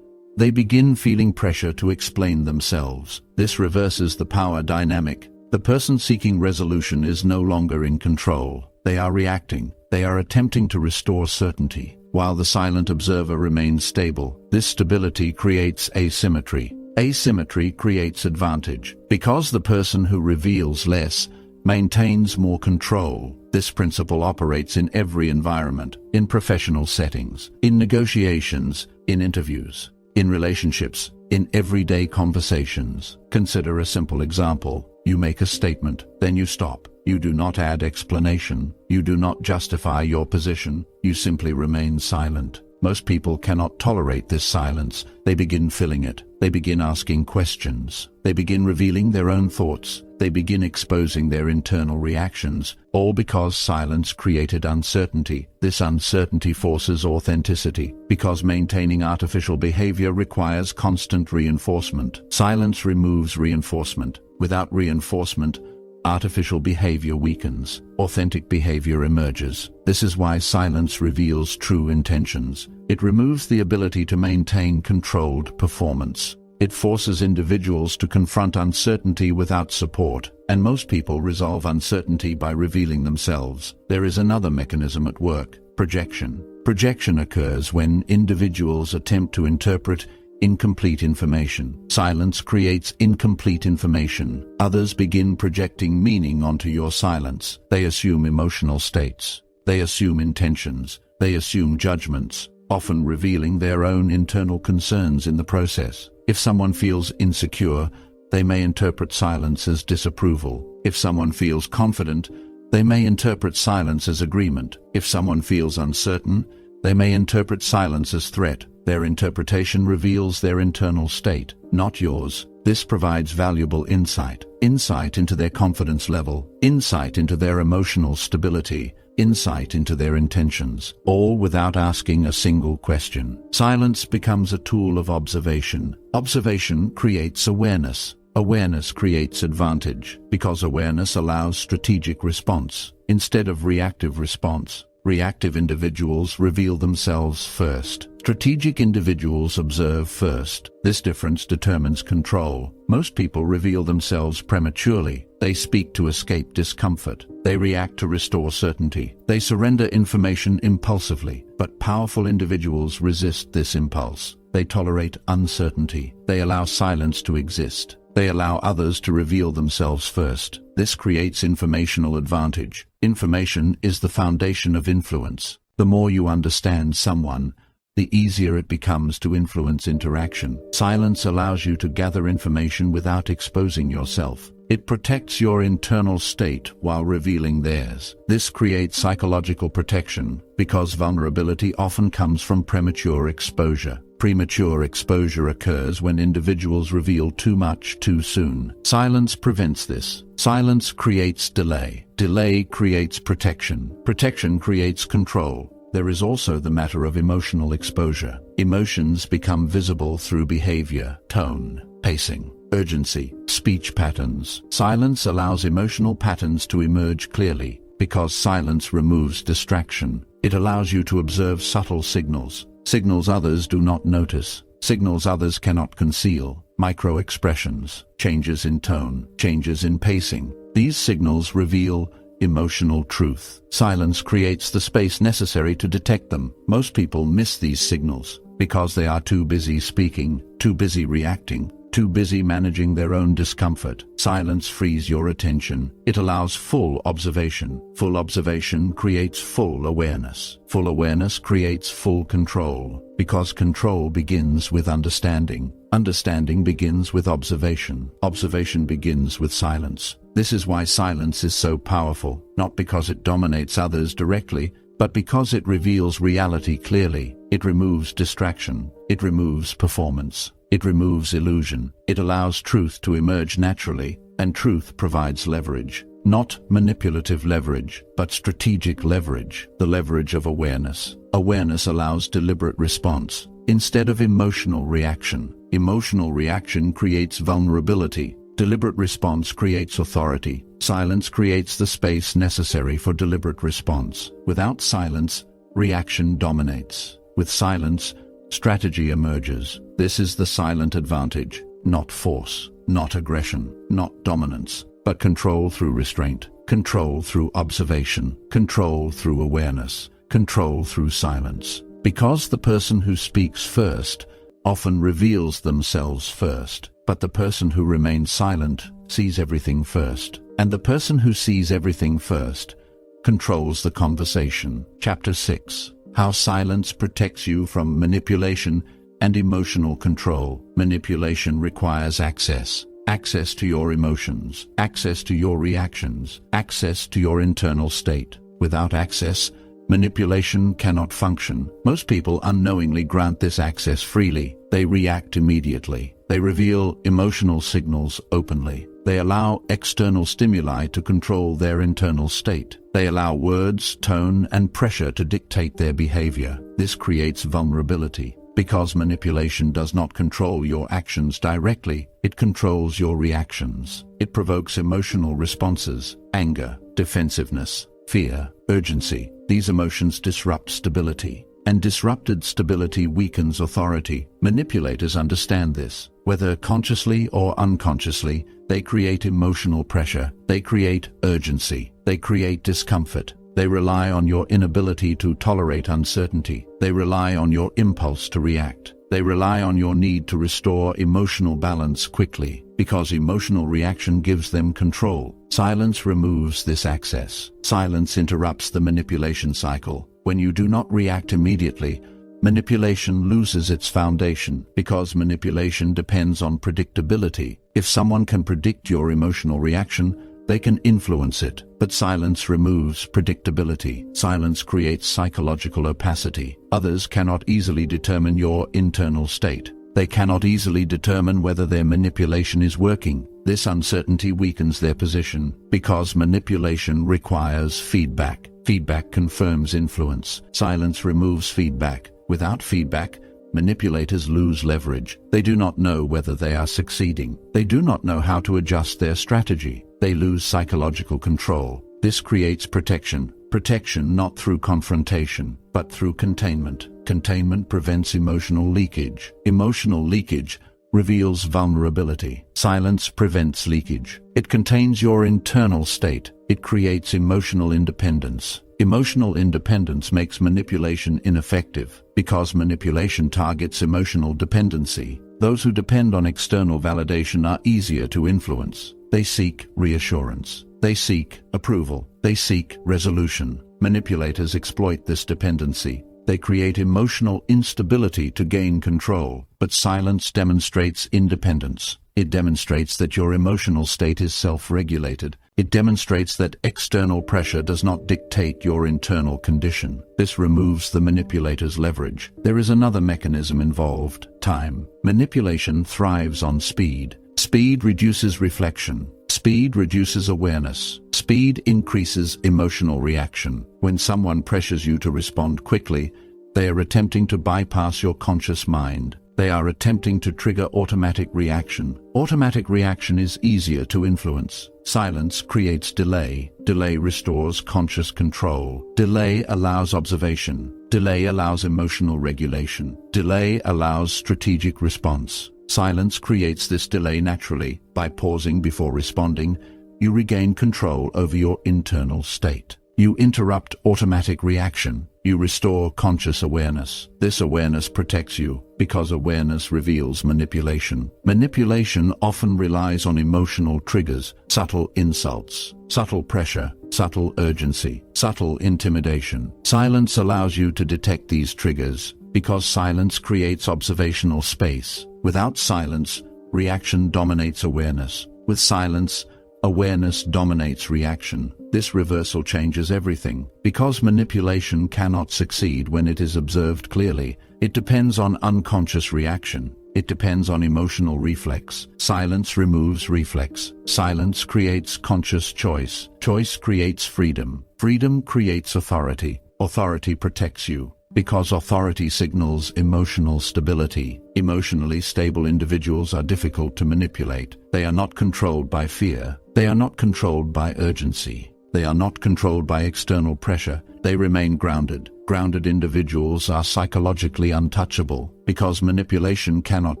they begin feeling pressure to explain themselves. This reverses the power dynamic. The person seeking resolution is no longer in control. They are reacting. They are attempting to restore certainty, while the silent observer remains stable. This stability creates asymmetry. Asymmetry creates advantage. Because the person who reveals less maintains more control. This principle operates in every environment, in professional settings, in negotiations, in interviews, in relationships, in everyday conversations. Consider a simple example. You make a statement, then you stop. You do not add explanation. You do not justify your position. You simply remain silent. Most people cannot tolerate this silence. They begin filling it. They begin asking questions. They begin revealing their own thoughts. They begin exposing their internal reactions, all because silence created uncertainty. This uncertainty forces authenticity, because maintaining artificial behavior requires constant reinforcement. Silence removes reinforcement. Without reinforcement, artificial behavior weakens. Authentic behavior emerges. This is why silence reveals true intentions. It removes the ability to maintain controlled performance. It forces individuals to confront uncertainty without support, and most people resolve uncertainty by revealing themselves. There is another mechanism at work: projection. Projection occurs when individuals attempt to interpret incomplete information. Silence creates incomplete information. Others begin projecting meaning onto your silence. They assume emotional states. They assume intentions. They assume judgments, often revealing their own internal concerns in the process. If someone feels insecure, they may interpret silence as disapproval. If someone feels confident, they may interpret silence as agreement. If someone feels uncertain, they may interpret silence as threat. Their interpretation reveals their internal state, not yours. This provides valuable insight. Insight into their confidence level, insight into their emotional stability, insight into their intentions, all without asking a single question. Silence becomes a tool of observation. Observation creates awareness. Awareness creates advantage, because awareness allows strategic response instead of reactive response. Reactive individuals reveal themselves first. Strategic individuals observe first. This difference determines control. Most people reveal themselves prematurely. They speak to escape discomfort. They react to restore certainty. They surrender information impulsively. But powerful individuals resist this impulse. They tolerate uncertainty. They allow silence to exist. They allow others to reveal themselves first. This creates informational advantage. Information is the foundation of influence. The more you understand someone, the easier it becomes to influence interaction. Silence allows you to gather information without exposing yourself. It protects your internal state while revealing theirs. This creates psychological protection, because vulnerability often comes from premature exposure. Premature exposure occurs when individuals reveal too much too soon. Silence prevents this. Silence creates delay. Delay creates protection. Protection creates control. There is also the matter of emotional exposure. Emotions become visible through behavior, tone, pacing, urgency, speech patterns. Silence allows emotional patterns to emerge clearly. Because silence removes distraction, it allows you to observe subtle signals. Signals others do not notice. Signals others cannot conceal. Micro-expressions, changes in tone, changes in pacing. These signals reveal emotional truth. Silence creates the space necessary to detect them. Most people miss these signals because they are too busy speaking, too busy reacting, too busy managing their own discomfort. Silence frees your attention. It allows full observation. Full observation creates full awareness. Full awareness creates full control, because control begins with understanding. Understanding begins with observation. Observation begins with silence. This is why silence is so powerful, not because it dominates others directly, but because it reveals reality clearly. It removes distraction. It removes performance. It removes illusion. It allows truth to emerge naturally, and truth provides leverage. Not manipulative leverage, but strategic leverage, the leverage of awareness. Awareness allows deliberate response, instead of emotional reaction. Emotional reaction creates vulnerability. Deliberate response creates authority. Silence creates the space necessary for deliberate response. Without silence, reaction dominates. With silence, strategy emerges. This is the silent advantage, not force, not aggression, not dominance, but control through restraint, control through observation, control through awareness, control through silence. Because the person who speaks first often reveals themselves first, but the person who remains silent sees everything first. And the person who sees everything first controls the conversation. Chapter 6. How silence protects you from manipulation and emotional control. Manipulation requires access. Access to your emotions, access to your reactions, access to your internal state. Without access, manipulation cannot function. Most people unknowingly grant this access freely. They react immediately. They reveal emotional signals openly. They allow external stimuli to control their internal state. They allow words, tone, and pressure to dictate their behavior. This creates vulnerability. Because manipulation does not control your actions directly, it controls your reactions. It provokes emotional responses, anger, defensiveness, fear, urgency. These emotions disrupt stability, and disrupted stability weakens authority. Manipulators understand this. Whether consciously or unconsciously, they create emotional pressure. They create urgency. They create discomfort. They rely on your inability to tolerate uncertainty. They rely on your impulse to react. They rely on your need to restore emotional balance quickly, because emotional reaction gives them control. Silence removes this access. Silence interrupts the manipulation cycle. When you do not react immediately, manipulation loses its foundation because manipulation depends on predictability. If someone can predict your emotional reaction, they can influence it. But silence removes predictability. Silence creates psychological opacity. Others cannot easily determine your internal state. They cannot easily determine whether their manipulation is working. This uncertainty weakens their position because manipulation requires feedback. Feedback confirms influence. Silence removes feedback. Without feedback, manipulators lose leverage. They do not know whether they are succeeding. They do not know how to adjust their strategy. They lose psychological control. This creates protection. Protection not through confrontation, but through containment. Containment prevents emotional leakage. Emotional leakage reveals vulnerability. Silence prevents leakage. It contains your internal state. It creates emotional independence. Emotional independence makes manipulation ineffective because manipulation targets emotional dependency. Those who depend on external validation are easier to influence. They seek reassurance. They seek approval. They seek resolution. Manipulators exploit this dependency. They create emotional instability to gain control. But silence demonstrates independence. It demonstrates that your emotional state is self-regulated. It demonstrates that external pressure does not dictate your internal condition. This removes the manipulator's leverage. There is another mechanism involved: time. Manipulation thrives on speed. Speed reduces reflection. Speed reduces awareness. Speed increases emotional reaction. When someone pressures you to respond quickly, they are attempting to bypass your conscious mind. They are attempting to trigger automatic reaction. Automatic reaction is easier to influence. Silence creates delay. Delay restores conscious control. Delay allows observation. Delay allows emotional regulation. Delay allows strategic response. Silence creates this delay naturally. By pausing before responding, you regain control over your internal state. You interrupt automatic reaction. You restore conscious awareness. This awareness protects you because awareness reveals manipulation. Manipulation often relies on emotional triggers, subtle insults, subtle pressure, subtle urgency, subtle intimidation. Silence allows you to detect these triggers because silence creates observational space. Without silence, reaction dominates awareness. With silence, awareness dominates reaction. This reversal changes everything. Because manipulation cannot succeed when it is observed clearly, it depends on unconscious reaction. It depends on emotional reflex. Silence removes reflex. Silence creates conscious choice. Choice creates freedom. Freedom creates authority. Authority protects you. Because authority signals emotional stability. Emotionally stable individuals are difficult to manipulate. They are not controlled by fear. They are not controlled by urgency. They are not controlled by external pressure. They remain grounded. Grounded individuals are psychologically untouchable. Because manipulation cannot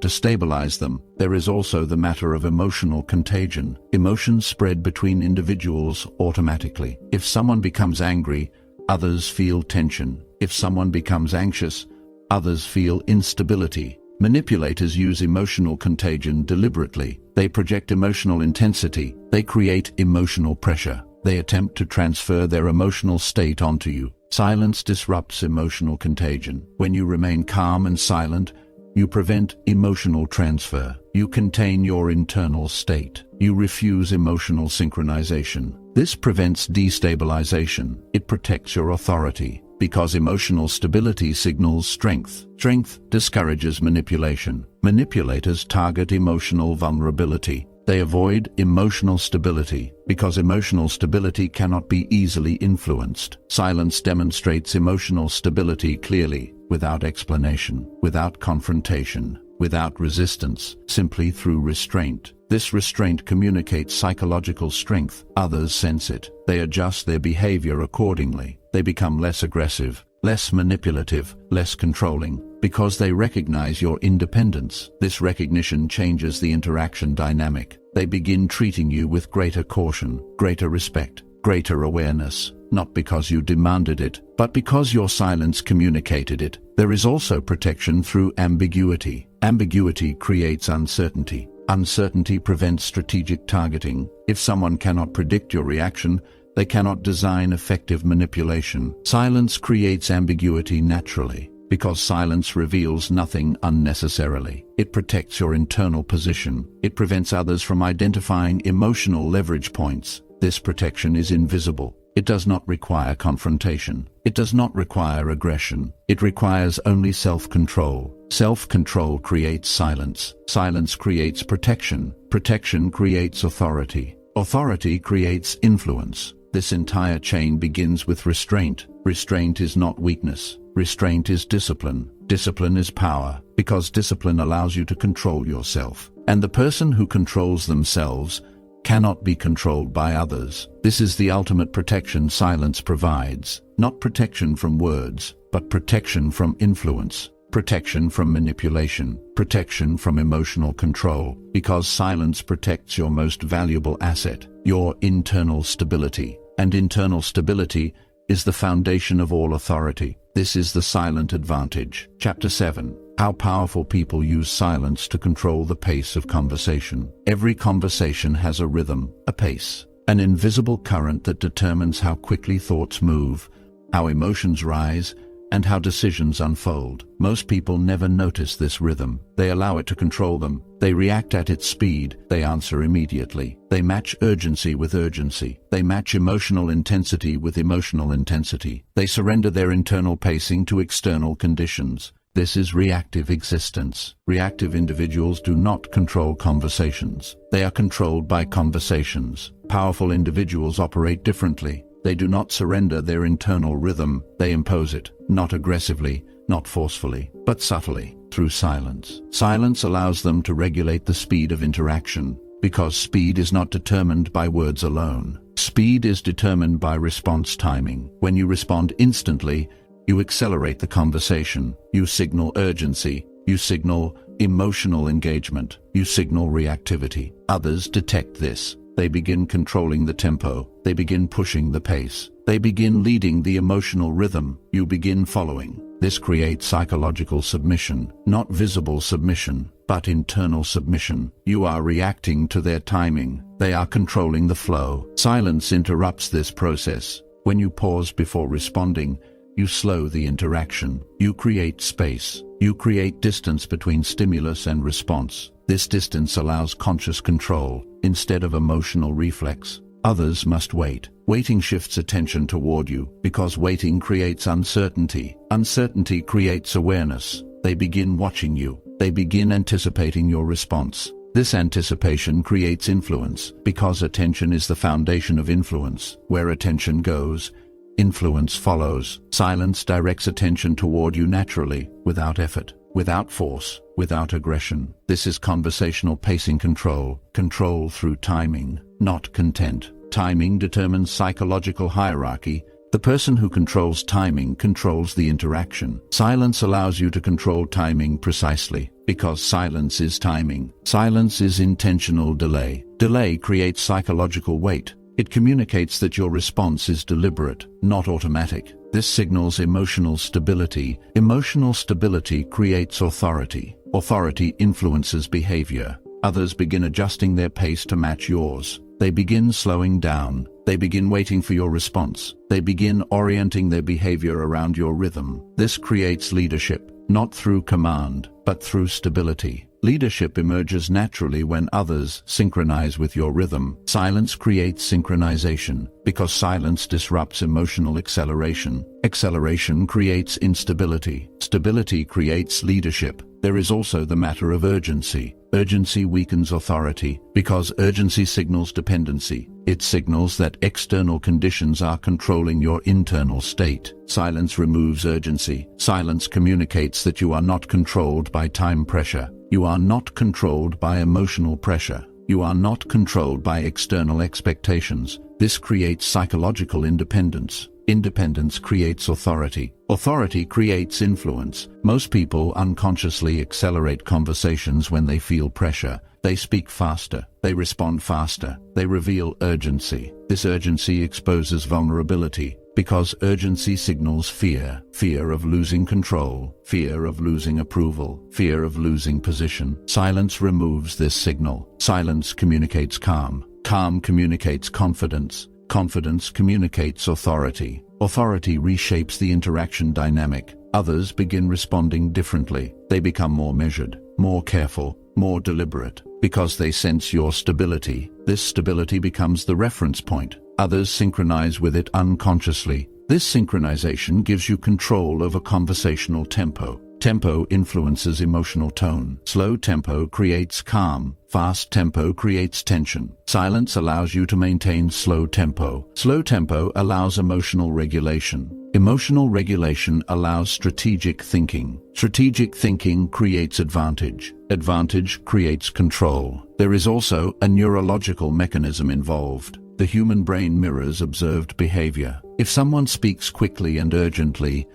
destabilize them, there is also the matter of emotional contagion. Emotions spread between individuals automatically. If someone becomes angry, others feel tension. If someone becomes anxious, others feel instability. Manipulators use emotional contagion deliberately. They project emotional intensity. They create emotional pressure. They attempt to transfer their emotional state onto you. Silence disrupts emotional contagion. When you remain calm and silent, you prevent emotional transfer. You contain your internal state. You refuse emotional synchronization. This prevents destabilization. It protects your authority. Because emotional stability signals strength. Strength discourages manipulation. Manipulators target emotional vulnerability. They avoid emotional stability because emotional stability cannot be easily influenced. Silence demonstrates emotional stability clearly, without explanation, without confrontation, without resistance, simply through restraint. This restraint communicates psychological strength. Others sense it. They adjust their behavior accordingly. They become less aggressive, less manipulative, less controlling, because they recognize your independence. This recognition changes the interaction dynamic. They begin treating you with greater caution, greater respect, greater awareness, not because you demanded it, but because your silence communicated it. There is also protection through ambiguity. Ambiguity creates uncertainty. Uncertainty prevents strategic targeting. If someone cannot predict your reaction, they cannot design effective manipulation. Silence creates ambiguity naturally. because silence reveals nothing unnecessarily. It protects your internal position. It prevents others from identifying emotional leverage points. This protection is invisible. It does not require confrontation. It does not require aggression. It requires only self-control. Self-control creates silence. Silence creates protection. Protection creates authority. Authority creates influence. This entire chain begins with restraint. Restraint is not weakness. Restraint is discipline. Discipline is power, because discipline allows you to control yourself. And the person who controls themselves cannot be controlled by others. This is the ultimate protection silence provides. Not protection from words, but protection from influence. Protection from manipulation. Protection from emotional control. Because silence protects your most valuable asset, your internal stability. And internal stability is the foundation of all authority. This is the silent advantage. Chapter 7. How powerful people use silence to control the pace of conversation. Every conversation has a rhythm, a pace, an invisible current that determines how quickly thoughts move, how emotions rise, and how decisions unfold. Most people never notice this rhythm. They allow it to control them. They react at its speed. They answer immediately. They match urgency with urgency. They match emotional intensity with emotional intensity. They surrender their internal pacing to external conditions. This is reactive existence. Reactive individuals do not control conversations. They are controlled by conversations. Powerful individuals operate differently. They do not surrender their internal rhythm. They impose it, not aggressively, not forcefully, but subtly, through silence. Silence allows them to regulate the speed of interaction, because speed is not determined by words alone. Speed is determined by response timing. When you respond instantly, you accelerate the conversation. You signal urgency. You signal emotional engagement. You signal reactivity. Others detect this. They begin controlling the tempo. They begin pushing the pace. They begin leading the emotional rhythm. You begin following. This creates psychological submission, not visible submission, but internal submission. You are reacting to their timing. They are controlling the flow. Silence interrupts this process. When you pause before responding, you slow the interaction. You create space. You create distance between stimulus and response. This distance allows conscious control instead of emotional reflex. Others must wait. Waiting shifts attention toward you because waiting creates uncertainty. Uncertainty creates awareness. They begin watching you. They begin anticipating your response. This anticipation creates influence because attention is the foundation of influence. Where attention goes, influence follows. Silence directs attention toward you naturally, without effort, without force, without aggression. This is conversational pacing control. Control through timing, not content. Timing determines psychological hierarchy. The person who controls timing controls the interaction. Silence allows you to control timing precisely, because silence is timing. Silence is intentional delay. Delay creates psychological weight. It communicates that your response is deliberate, not automatic. This signals emotional stability. Emotional stability creates authority. Authority influences behavior. Others begin adjusting their pace to match yours. They begin slowing down. They begin waiting for your response. They begin orienting their behavior around your rhythm. This creates leadership, not through command, but through stability. Leadership emerges naturally when others synchronize with your rhythm. Silence creates synchronization, because silence disrupts emotional acceleration. Acceleration creates instability. Stability creates leadership. There is also the matter of urgency. Urgency weakens authority, because urgency signals dependency. It signals that external conditions are controlling your internal state. Silence removes urgency. Silence communicates that you are not controlled by time pressure. You are not controlled by emotional pressure. You are not controlled by external expectations. This creates psychological independence. Independence creates authority. Authority creates influence. Most people unconsciously accelerate conversations when they feel pressure. They speak faster. They respond faster. They reveal urgency. This urgency exposes vulnerability, because urgency signals fear. Fear of losing control. Fear of losing approval. Fear of losing position. Silence removes this signal. Silence communicates calm. Calm communicates confidence. Confidence communicates authority. Authority reshapes the interaction dynamic. others begin responding differently. They become more measured, more careful, more deliberate. Because they sense your stability, this stability becomes the reference point. Others synchronize with it unconsciously. This synchronization gives you control over conversational tempo. Tempo influences emotional tone. Slow tempo creates calm. Fast tempo creates tension. Silence allows you to maintain slow tempo. Slow tempo allows emotional regulation. Emotional regulation allows strategic thinking. Strategic thinking creates advantage. Advantage creates control. There is also a neurological mechanism involved. The human brain mirrors observed behavior. If someone speaks quickly and urgently,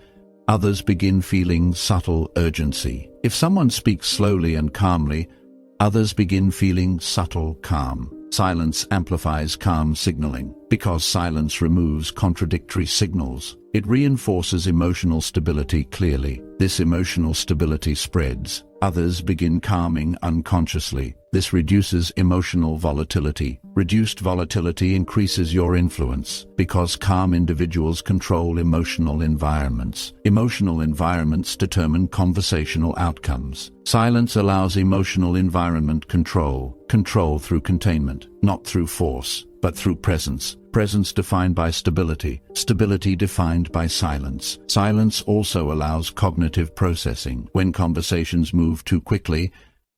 others begin feeling subtle urgency. If someone speaks slowly and calmly, others begin feeling subtle calm. Silence amplifies calm signaling. Because silence removes contradictory signals, it reinforces emotional stability clearly. This emotional stability spreads. Others begin calming unconsciously. This reduces emotional volatility. Reduced volatility increases your influence. Because calm individuals control emotional environments. Emotional environments determine conversational outcomes. Silence allows emotional environment control. Control through containment, not through force, but through presence. Presence defined by stability. Stability defined by silence. Silence also allows cognitive processing. When conversations move too quickly,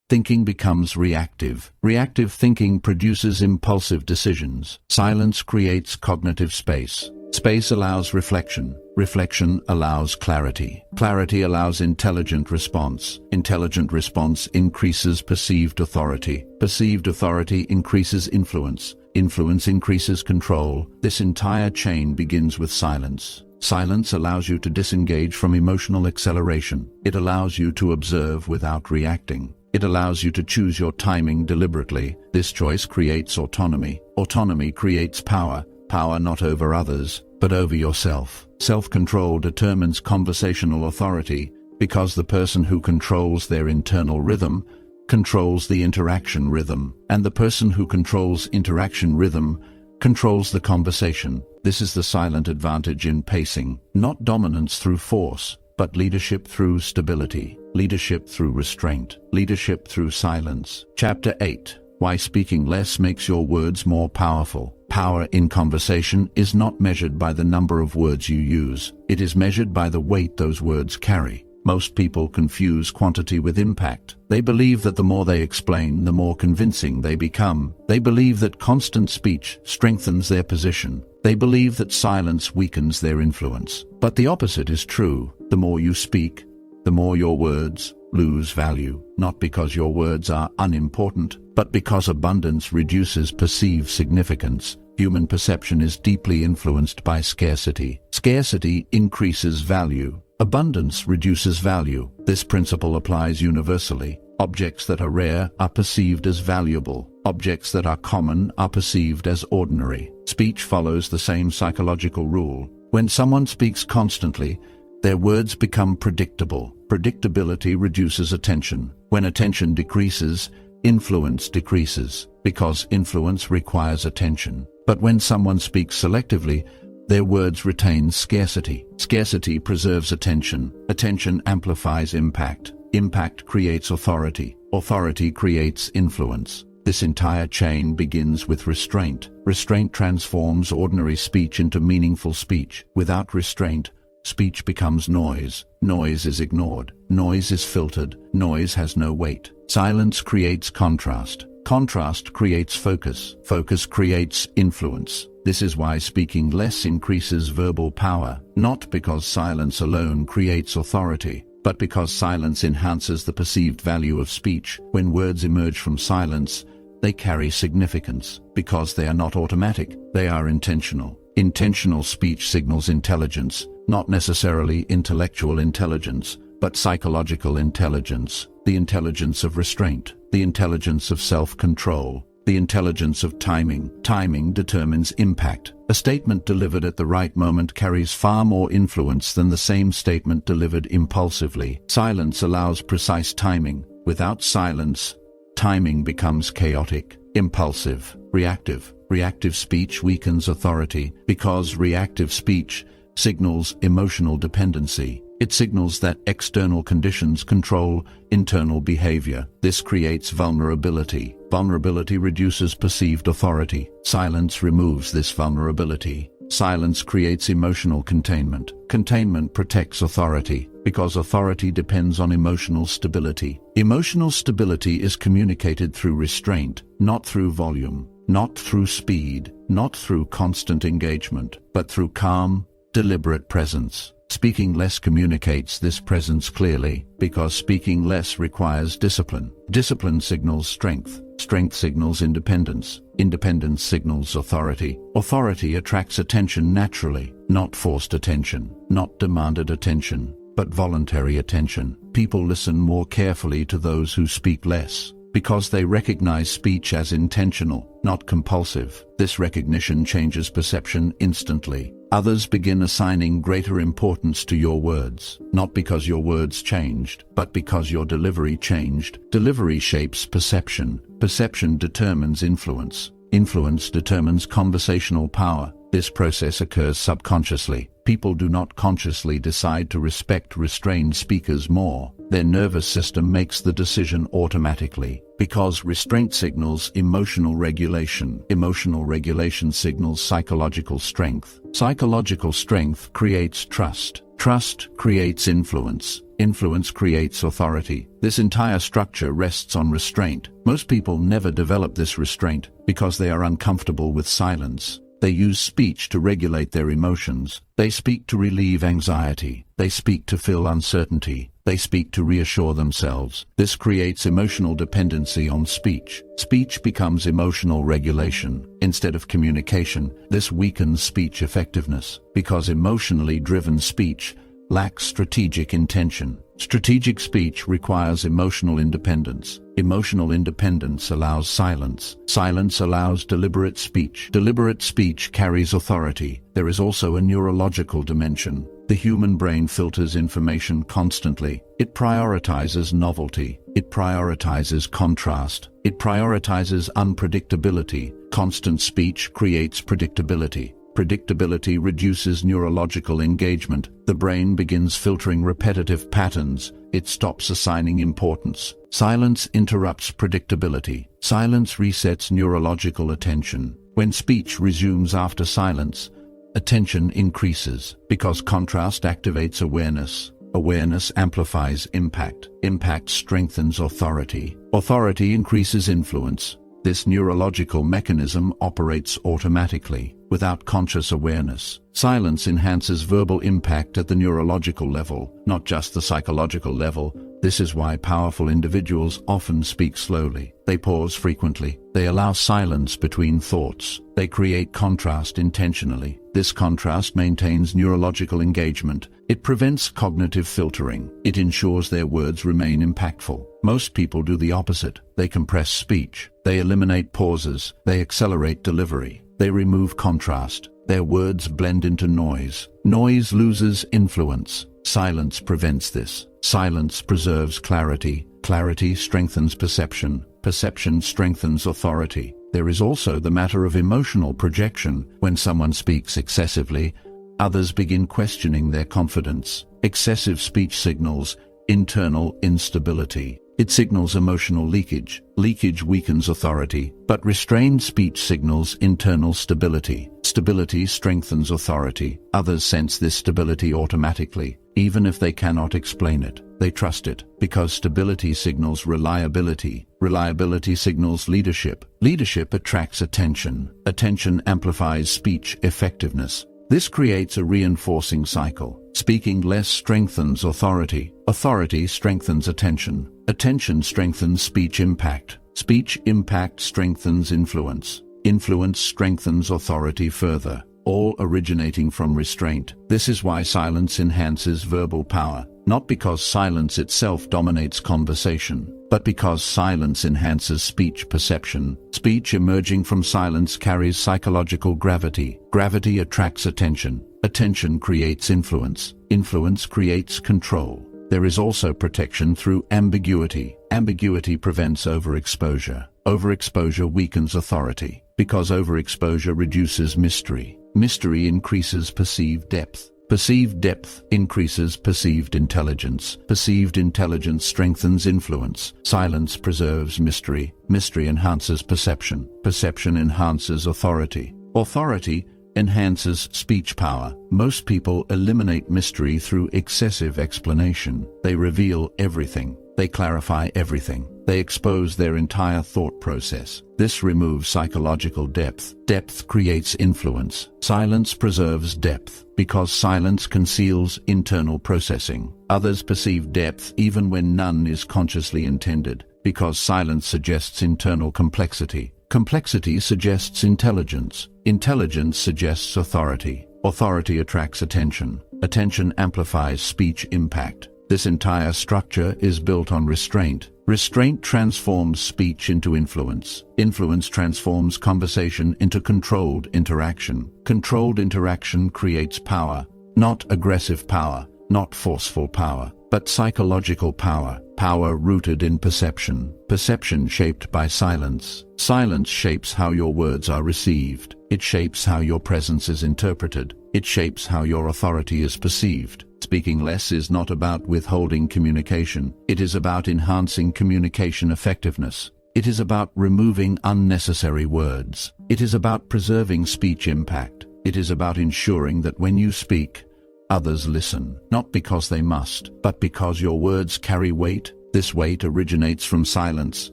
thinking becomes reactive. Reactive thinking produces impulsive decisions. Silence creates cognitive space. Space allows reflection. Reflection allows clarity. Clarity allows intelligent response. Intelligent response increases perceived authority. Perceived authority increases influence. Influence increases control. This entire chain begins with silence. Silence allows you to disengage from emotional acceleration. It allows you to observe without reacting. It allows you to choose your timing deliberately. This choice creates autonomy. Autonomy creates power. Power not over others, but over yourself. Self-control determines conversational authority because the person who controls their internal rhythm controls the interaction rhythm, and the person who controls interaction rhythm controls the conversation. This is the silent advantage in pacing. Not dominance through force, but leadership through stability. Leadership through restraint. Leadership through silence. Chapter 8. Why speaking less makes your words more powerful. Power in conversation is not measured by the number of words you use. It is measured by the weight those words carry. Most people confuse quantity with impact. They believe that the more they explain, the more convincing they become. They believe that constant speech strengthens their position. They believe that silence weakens their influence. But the opposite is true. The more you speak, the more your words lose value. Not because your words are unimportant, but because abundance reduces perceived significance. Human perception is deeply influenced by scarcity. Scarcity increases value. Abundance reduces value. This principle applies universally. Objects that are rare are perceived as valuable. Objects that are common are perceived as ordinary. Speech follows the same psychological rule. When someone speaks constantly, their words become predictable. Predictability reduces attention. When attention decreases, influence decreases, because influence requires attention. But when someone speaks selectively, their words retain scarcity. Scarcity preserves attention. Attention amplifies impact. Impact creates authority. Authority creates influence. This entire chain begins with restraint. Restraint transforms ordinary speech into meaningful speech. Without restraint, speech becomes noise. Noise is ignored. Noise is filtered. Noise has no weight. Silence creates contrast. Contrast creates focus. Focus creates influence. This is why speaking less increases verbal power, not because silence alone creates authority, but because silence enhances the perceived value of speech. When words emerge from silence, they carry significance. Because they are not automatic, they are intentional. Intentional speech signals intelligence, not necessarily intellectual intelligence, but psychological intelligence, the intelligence of restraint, the intelligence of self-control, the intelligence of timing. Timing determines impact. A statement delivered at the right moment carries far more influence than the same statement delivered impulsively. Silence allows precise timing. Without silence, timing becomes chaotic, impulsive, reactive. Reactive speech weakens authority. Because reactive speech signals emotional dependency. It signals that external conditions control internal behavior. This creates vulnerability. Vulnerability reduces perceived authority. Silence removes this vulnerability. Silence creates emotional containment. Containment protects authority, because authority depends on emotional stability. Emotional stability is communicated through restraint, not through volume, not through speed, not through constant engagement, but through calm, deliberate presence. Speaking less communicates this presence clearly, because speaking less requires discipline. Discipline signals strength. Strength signals independence. Independence signals authority. Authority attracts attention naturally, not forced attention, not demanded attention, but voluntary attention. People listen more carefully to those who speak less, because they recognize speech as intentional, not compulsive. This recognition changes perception instantly. Others begin assigning greater importance to your words, not because your words changed, but because your delivery changed. Delivery shapes perception. Perception determines influence. Influence determines conversational power. This process occurs subconsciously. People do not consciously decide to respect restrained speakers more. Their nervous system makes the decision automatically, because restraint signals emotional regulation. Emotional regulation signals psychological strength. Psychological strength creates trust. Trust creates influence. Influence creates authority. This entire structure rests on restraint. Most people never develop this restraint because they are uncomfortable with silence. They use speech to regulate their emotions. They speak to relieve anxiety. They speak to fill uncertainty. They speak to reassure themselves. This creates emotional dependency on speech. Speech becomes emotional regulation instead of communication. This weakens speech effectiveness, because emotionally driven speech lacks strategic intention. Strategic speech requires emotional independence. Emotional independence allows silence. Silence allows deliberate speech. Deliberate speech carries authority. There is also a neurological dimension. The human brain filters information constantly. It prioritizes novelty. It prioritizes contrast. It prioritizes unpredictability. Constant speech creates predictability. Predictability reduces neurological engagement. The brain begins filtering repetitive patterns. It stops assigning importance. Silence interrupts predictability. Silence resets neurological attention. When speech resumes after silence, attention increases, because contrast activates awareness. Awareness amplifies impact. Impact strengthens authority. Authority increases influence. This neurological mechanism operates automatically, without conscious awareness. Silence enhances verbal impact at the neurological level, not just the psychological level. This is why powerful individuals often speak slowly. They pause frequently. They allow silence between thoughts. They create contrast intentionally. This contrast maintains neurological engagement. It prevents cognitive filtering. It ensures their words remain impactful. Most people do the opposite. They compress speech. They eliminate pauses. They accelerate delivery. They remove contrast. Their words blend into noise. Noise loses influence. Silence prevents this. Silence preserves clarity. Clarity strengthens perception. Perception strengthens authority. There is also the matter of emotional projection. When someone speaks excessively, others begin questioning their confidence. Excessive speech signals internal instability. It signals emotional leakage. Leakage weakens authority, but restrained speech signals internal stability. Stability strengthens authority. Others sense this stability automatically, even if they cannot explain it. They trust it, because stability signals reliability. Reliability signals leadership. Leadership attracts attention. Attention amplifies speech effectiveness. This creates a reinforcing cycle. Speaking less strengthens authority. Authority strengthens attention. Attention strengthens speech impact. Speech impact strengthens influence. Influence strengthens authority further, all originating from restraint. This is why silence enhances verbal power, not because silence itself dominates conversation, but because silence enhances speech perception. Speech emerging from silence carries psychological gravity. Gravity attracts attention. Attention creates influence. Influence creates control. There is also protection through ambiguity. Ambiguity prevents overexposure. Overexposure weakens authority, because overexposure reduces mystery. Mystery increases perceived depth. Perceived depth increases perceived intelligence. Perceived intelligence strengthens influence. Silence preserves mystery. Mystery enhances perception. Perception enhances authority. Authority enhances speech power. Most people eliminate mystery through excessive explanation. They reveal everything. They clarify everything. They expose their entire thought process. This removes psychological depth. Depth creates influence. Silence preserves depth, because silence conceals internal processing. Others perceive depth even when none is consciously intended, because silence suggests internal complexity. Complexity suggests intelligence. Intelligence suggests authority. Authority attracts attention. Attention amplifies speech impact. This entire structure is built on restraint. Restraint transforms speech into influence. Influence transforms conversation into controlled interaction. Controlled interaction creates power, not aggressive power, not forceful power, but psychological power. Power rooted in perception. Perception shaped by silence. Silence shapes how your words are received. It shapes how your presence is interpreted. It shapes how your authority is perceived. Speaking less is not about withholding communication. It is about enhancing communication effectiveness. It is about removing unnecessary words. It is about preserving speech impact. It is about ensuring that when you speak, others listen, not because they must, but because your words carry weight. This weight originates from silence.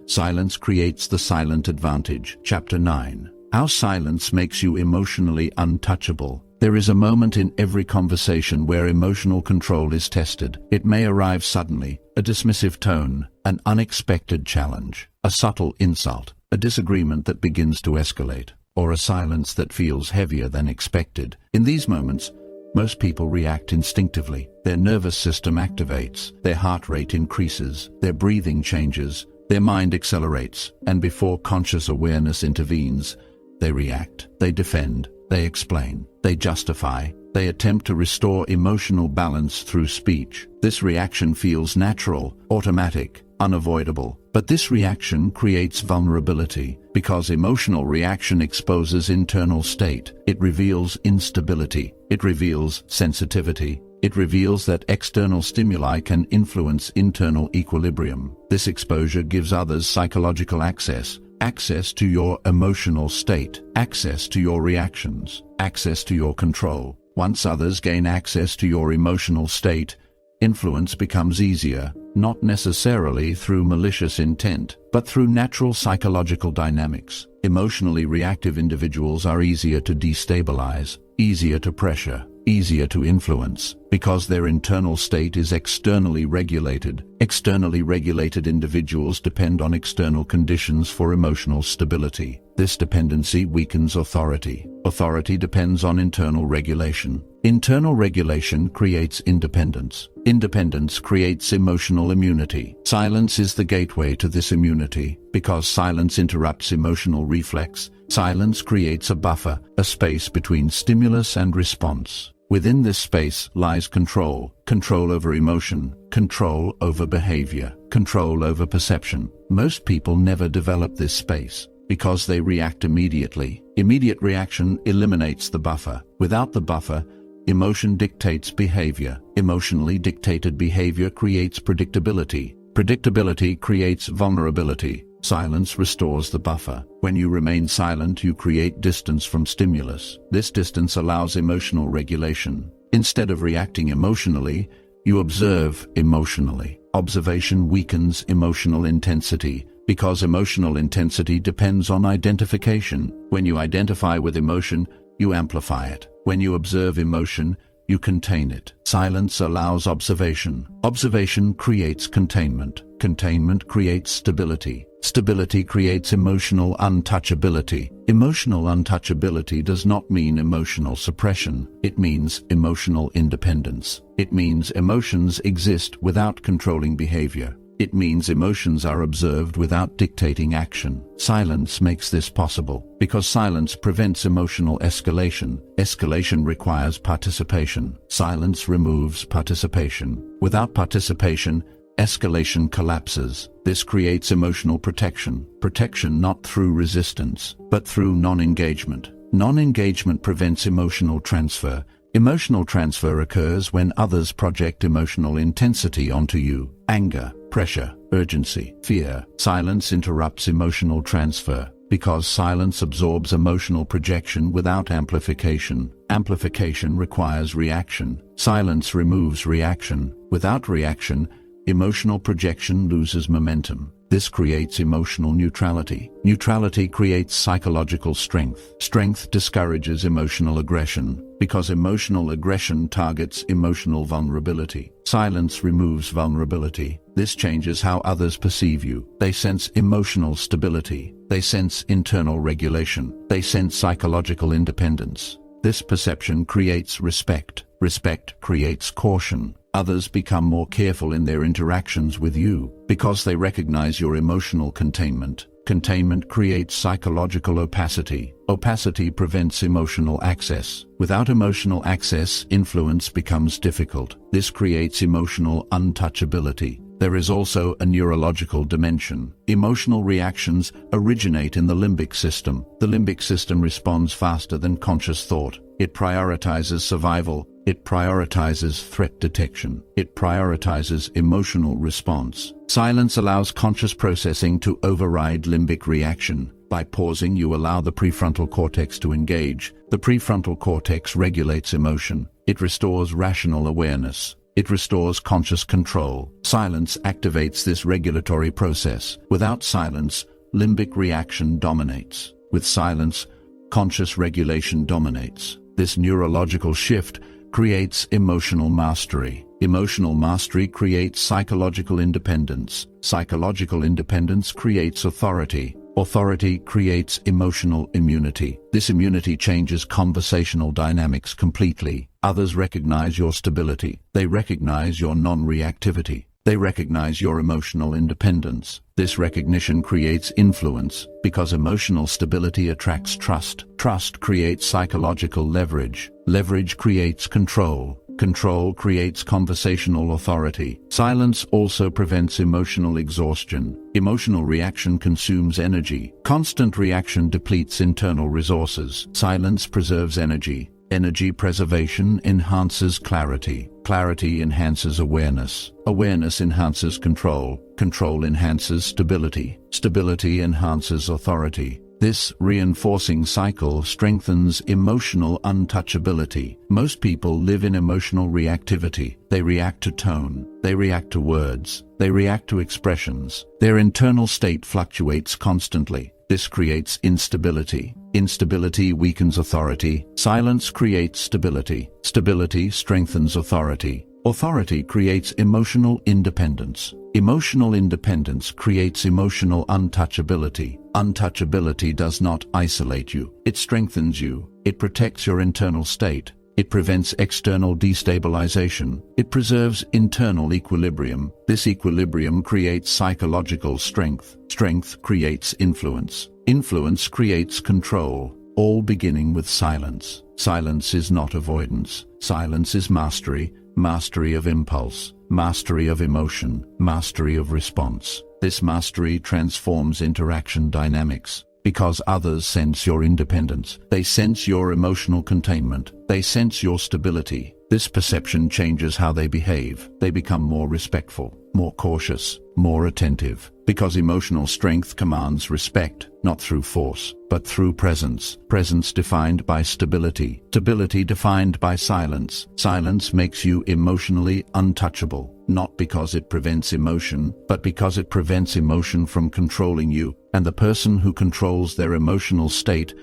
Silence creates the silent advantage. Chapter 9. How silence makes you emotionally untouchable. There is a moment in every conversation where emotional control is tested. It may arrive suddenly, a dismissive tone, an unexpected challenge, a subtle insult, a disagreement that begins to escalate, or a silence that feels heavier than expected. In these moments, most people react instinctively. Their nervous system activates, their heart rate increases, their breathing changes, their mind accelerates, and before conscious awareness intervenes, they react, they defend, they explain, they justify, they attempt to restore emotional balance through speech. This reaction feels natural, automatic, unavoidable. But this reaction creates vulnerability, because emotional reaction exposes internal state. It reveals instability. It reveals sensitivity. It reveals that external stimuli can influence internal equilibrium. This exposure gives others psychological access. Access to your emotional state, access to your reactions, access to your control. Once others gain access to your emotional state, influence becomes easier, not necessarily through malicious intent, but through natural psychological dynamics. Emotionally reactive individuals are easier to destabilize, easier to pressure, easier to influence, because their internal state is externally regulated. Externally regulated individuals depend on external conditions for emotional stability. This dependency weakens authority. Authority depends on internal regulation. Internal regulation creates independence. Independence creates emotional immunity. Silence is the gateway to this immunity, because silence interrupts emotional reflex. Silence creates a buffer, a space between stimulus and response. Within this space lies control. Control over emotion, control over behavior, control over perception. Most people never develop this space, because they react immediately. Immediate reaction eliminates the buffer. Without the buffer, emotion dictates behavior. Emotionally dictated behavior creates predictability. Predictability creates vulnerability. Silence restores the buffer. When you remain silent, you create distance from stimulus. This distance allows emotional regulation. Instead of reacting emotionally, you observe emotionally. Observation weakens emotional intensity, because emotional intensity depends on identification. When you identify with emotion, you amplify it. When you observe emotion, you contain it. Silence allows observation. Observation creates containment. Containment creates stability. Stability creates emotional untouchability. Emotional untouchability does not mean emotional suppression. It means emotional independence. It means emotions exist without controlling behavior. It means emotions are observed without dictating action. Silence makes this possible, because silence prevents emotional escalation. Escalation requires participation. Silence removes participation. Without participation, escalation collapses. This creates emotional protection. Protection not through resistance, but through non-engagement. Non-engagement prevents emotional transfer. Emotional transfer occurs when others project emotional intensity onto you. Anger, pressure, urgency, fear. Silence interrupts emotional transfer, because silence absorbs emotional projection without amplification. Amplification requires reaction. Silence removes reaction. Without reaction, emotional projection loses momentum. This creates emotional neutrality. Neutrality creates psychological strength. Strength discourages emotional aggression, because emotional aggression targets emotional vulnerability. Silence removes vulnerability. This changes how others perceive you. They sense emotional stability. They sense internal regulation. They sense psychological independence. This perception creates respect. Respect creates caution. Others become more careful in their interactions with you, because they recognize your emotional containment. Containment creates psychological opacity. Opacity prevents emotional access. Without emotional access, influence becomes difficult. This creates emotional untouchability. There is also a neurological dimension. Emotional reactions originate in the limbic system. The limbic system responds faster than conscious thought. It prioritizes survival. It prioritizes threat detection. It prioritizes emotional response. Silence allows conscious processing to override limbic reaction. By pausing, you allow the prefrontal cortex to engage. The prefrontal cortex regulates emotion. It restores rational awareness. It restores conscious control. Silence activates this regulatory process. Without silence, limbic reaction dominates. With silence, conscious regulation dominates. This neurological shift creates emotional mastery. Emotional mastery creates psychological independence. Psychological independence creates authority. Authority creates emotional immunity. This immunity changes conversational dynamics completely. Others recognize your stability. They recognize your non-reactivity. They recognize your emotional independence. This recognition creates influence, because emotional stability attracts trust. Trust creates psychological leverage. Leverage creates control. Control creates conversational authority. Silence also prevents emotional exhaustion. Emotional reaction consumes energy. Constant reaction depletes internal resources. Silence preserves energy. Energy preservation enhances clarity. Clarity enhances awareness. Awareness enhances control. Control enhances stability. Stability enhances authority. This reinforcing cycle strengthens emotional untouchability. Most people live in emotional reactivity. They react to tone. They react to words. They react to expressions. Their internal state fluctuates constantly. This creates instability. Instability weakens authority. Silence creates stability. Stability strengthens authority. Authority creates emotional independence. Emotional independence creates emotional untouchability. Untouchability does not isolate you. It strengthens you. It protects your internal state. It prevents external destabilization. It preserves internal equilibrium. This equilibrium creates psychological strength. Strength creates influence. Influence creates control, all beginning with silence. Silence is not avoidance. Silence is mastery. Mastery of impulse. Mastery of emotion. Mastery of response. This mastery transforms interaction dynamics. Because others sense your independence. They sense your emotional containment. They sense your stability. This perception changes how they behave. They become more respectful, more cautious, more attentive. Because emotional strength commands respect, not through force, but through presence. Presence defined by stability. Stability defined by silence. Silence makes you emotionally untouchable. Not because it prevents emotion, but because it prevents emotion from controlling you. And the person who controls their emotional state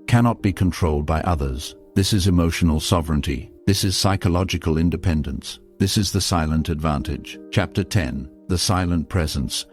cannot be controlled by others. This is emotional sovereignty. This is psychological independence. This is the silent advantage. Chapter 10. The Silent Presence.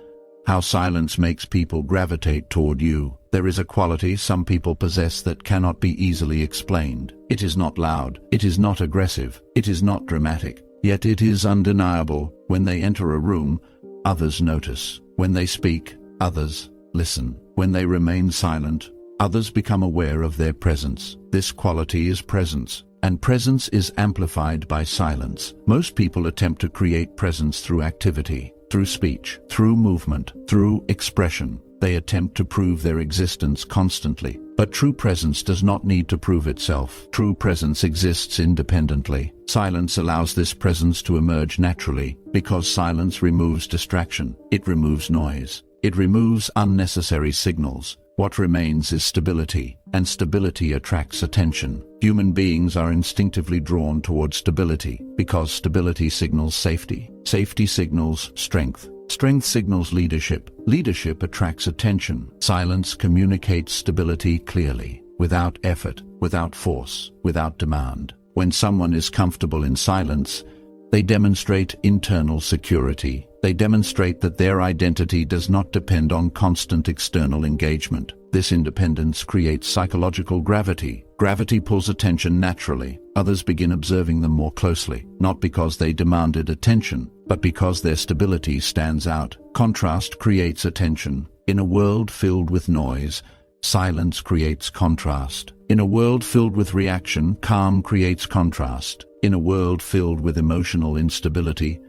How silence makes people gravitate toward you. There is a quality some people possess that cannot be easily explained. It is not loud. It is not aggressive. It is not dramatic. Yet it is undeniable. When they enter a room, others notice. When they speak, others listen. When they remain silent, others become aware of their presence. This quality is presence, and presence is amplified by silence. Most people attempt to create presence through activity, through speech, through movement, through expression. They attempt to prove their existence constantly. But true presence does not need to prove itself. True presence exists independently. Silence allows this presence to emerge naturally, because silence removes distraction. It removes noise. It removes unnecessary signals. What remains is stability, and stability attracts attention. Human beings are instinctively drawn towards stability, because stability signals safety. Safety signals strength. Strength signals leadership. Leadership attracts attention. Silence communicates stability clearly, without effort, without force, without demand. When someone is comfortable in silence, they demonstrate internal security. They demonstrate that their identity does not depend on constant external engagement. This independence creates psychological gravity. Gravity pulls attention naturally. Others begin observing them more closely, not because they demanded attention, but because their stability stands out. Contrast creates attention. In a world filled with noise, silence creates contrast. In a world filled with reaction, calm creates contrast. In a world filled with emotional instability,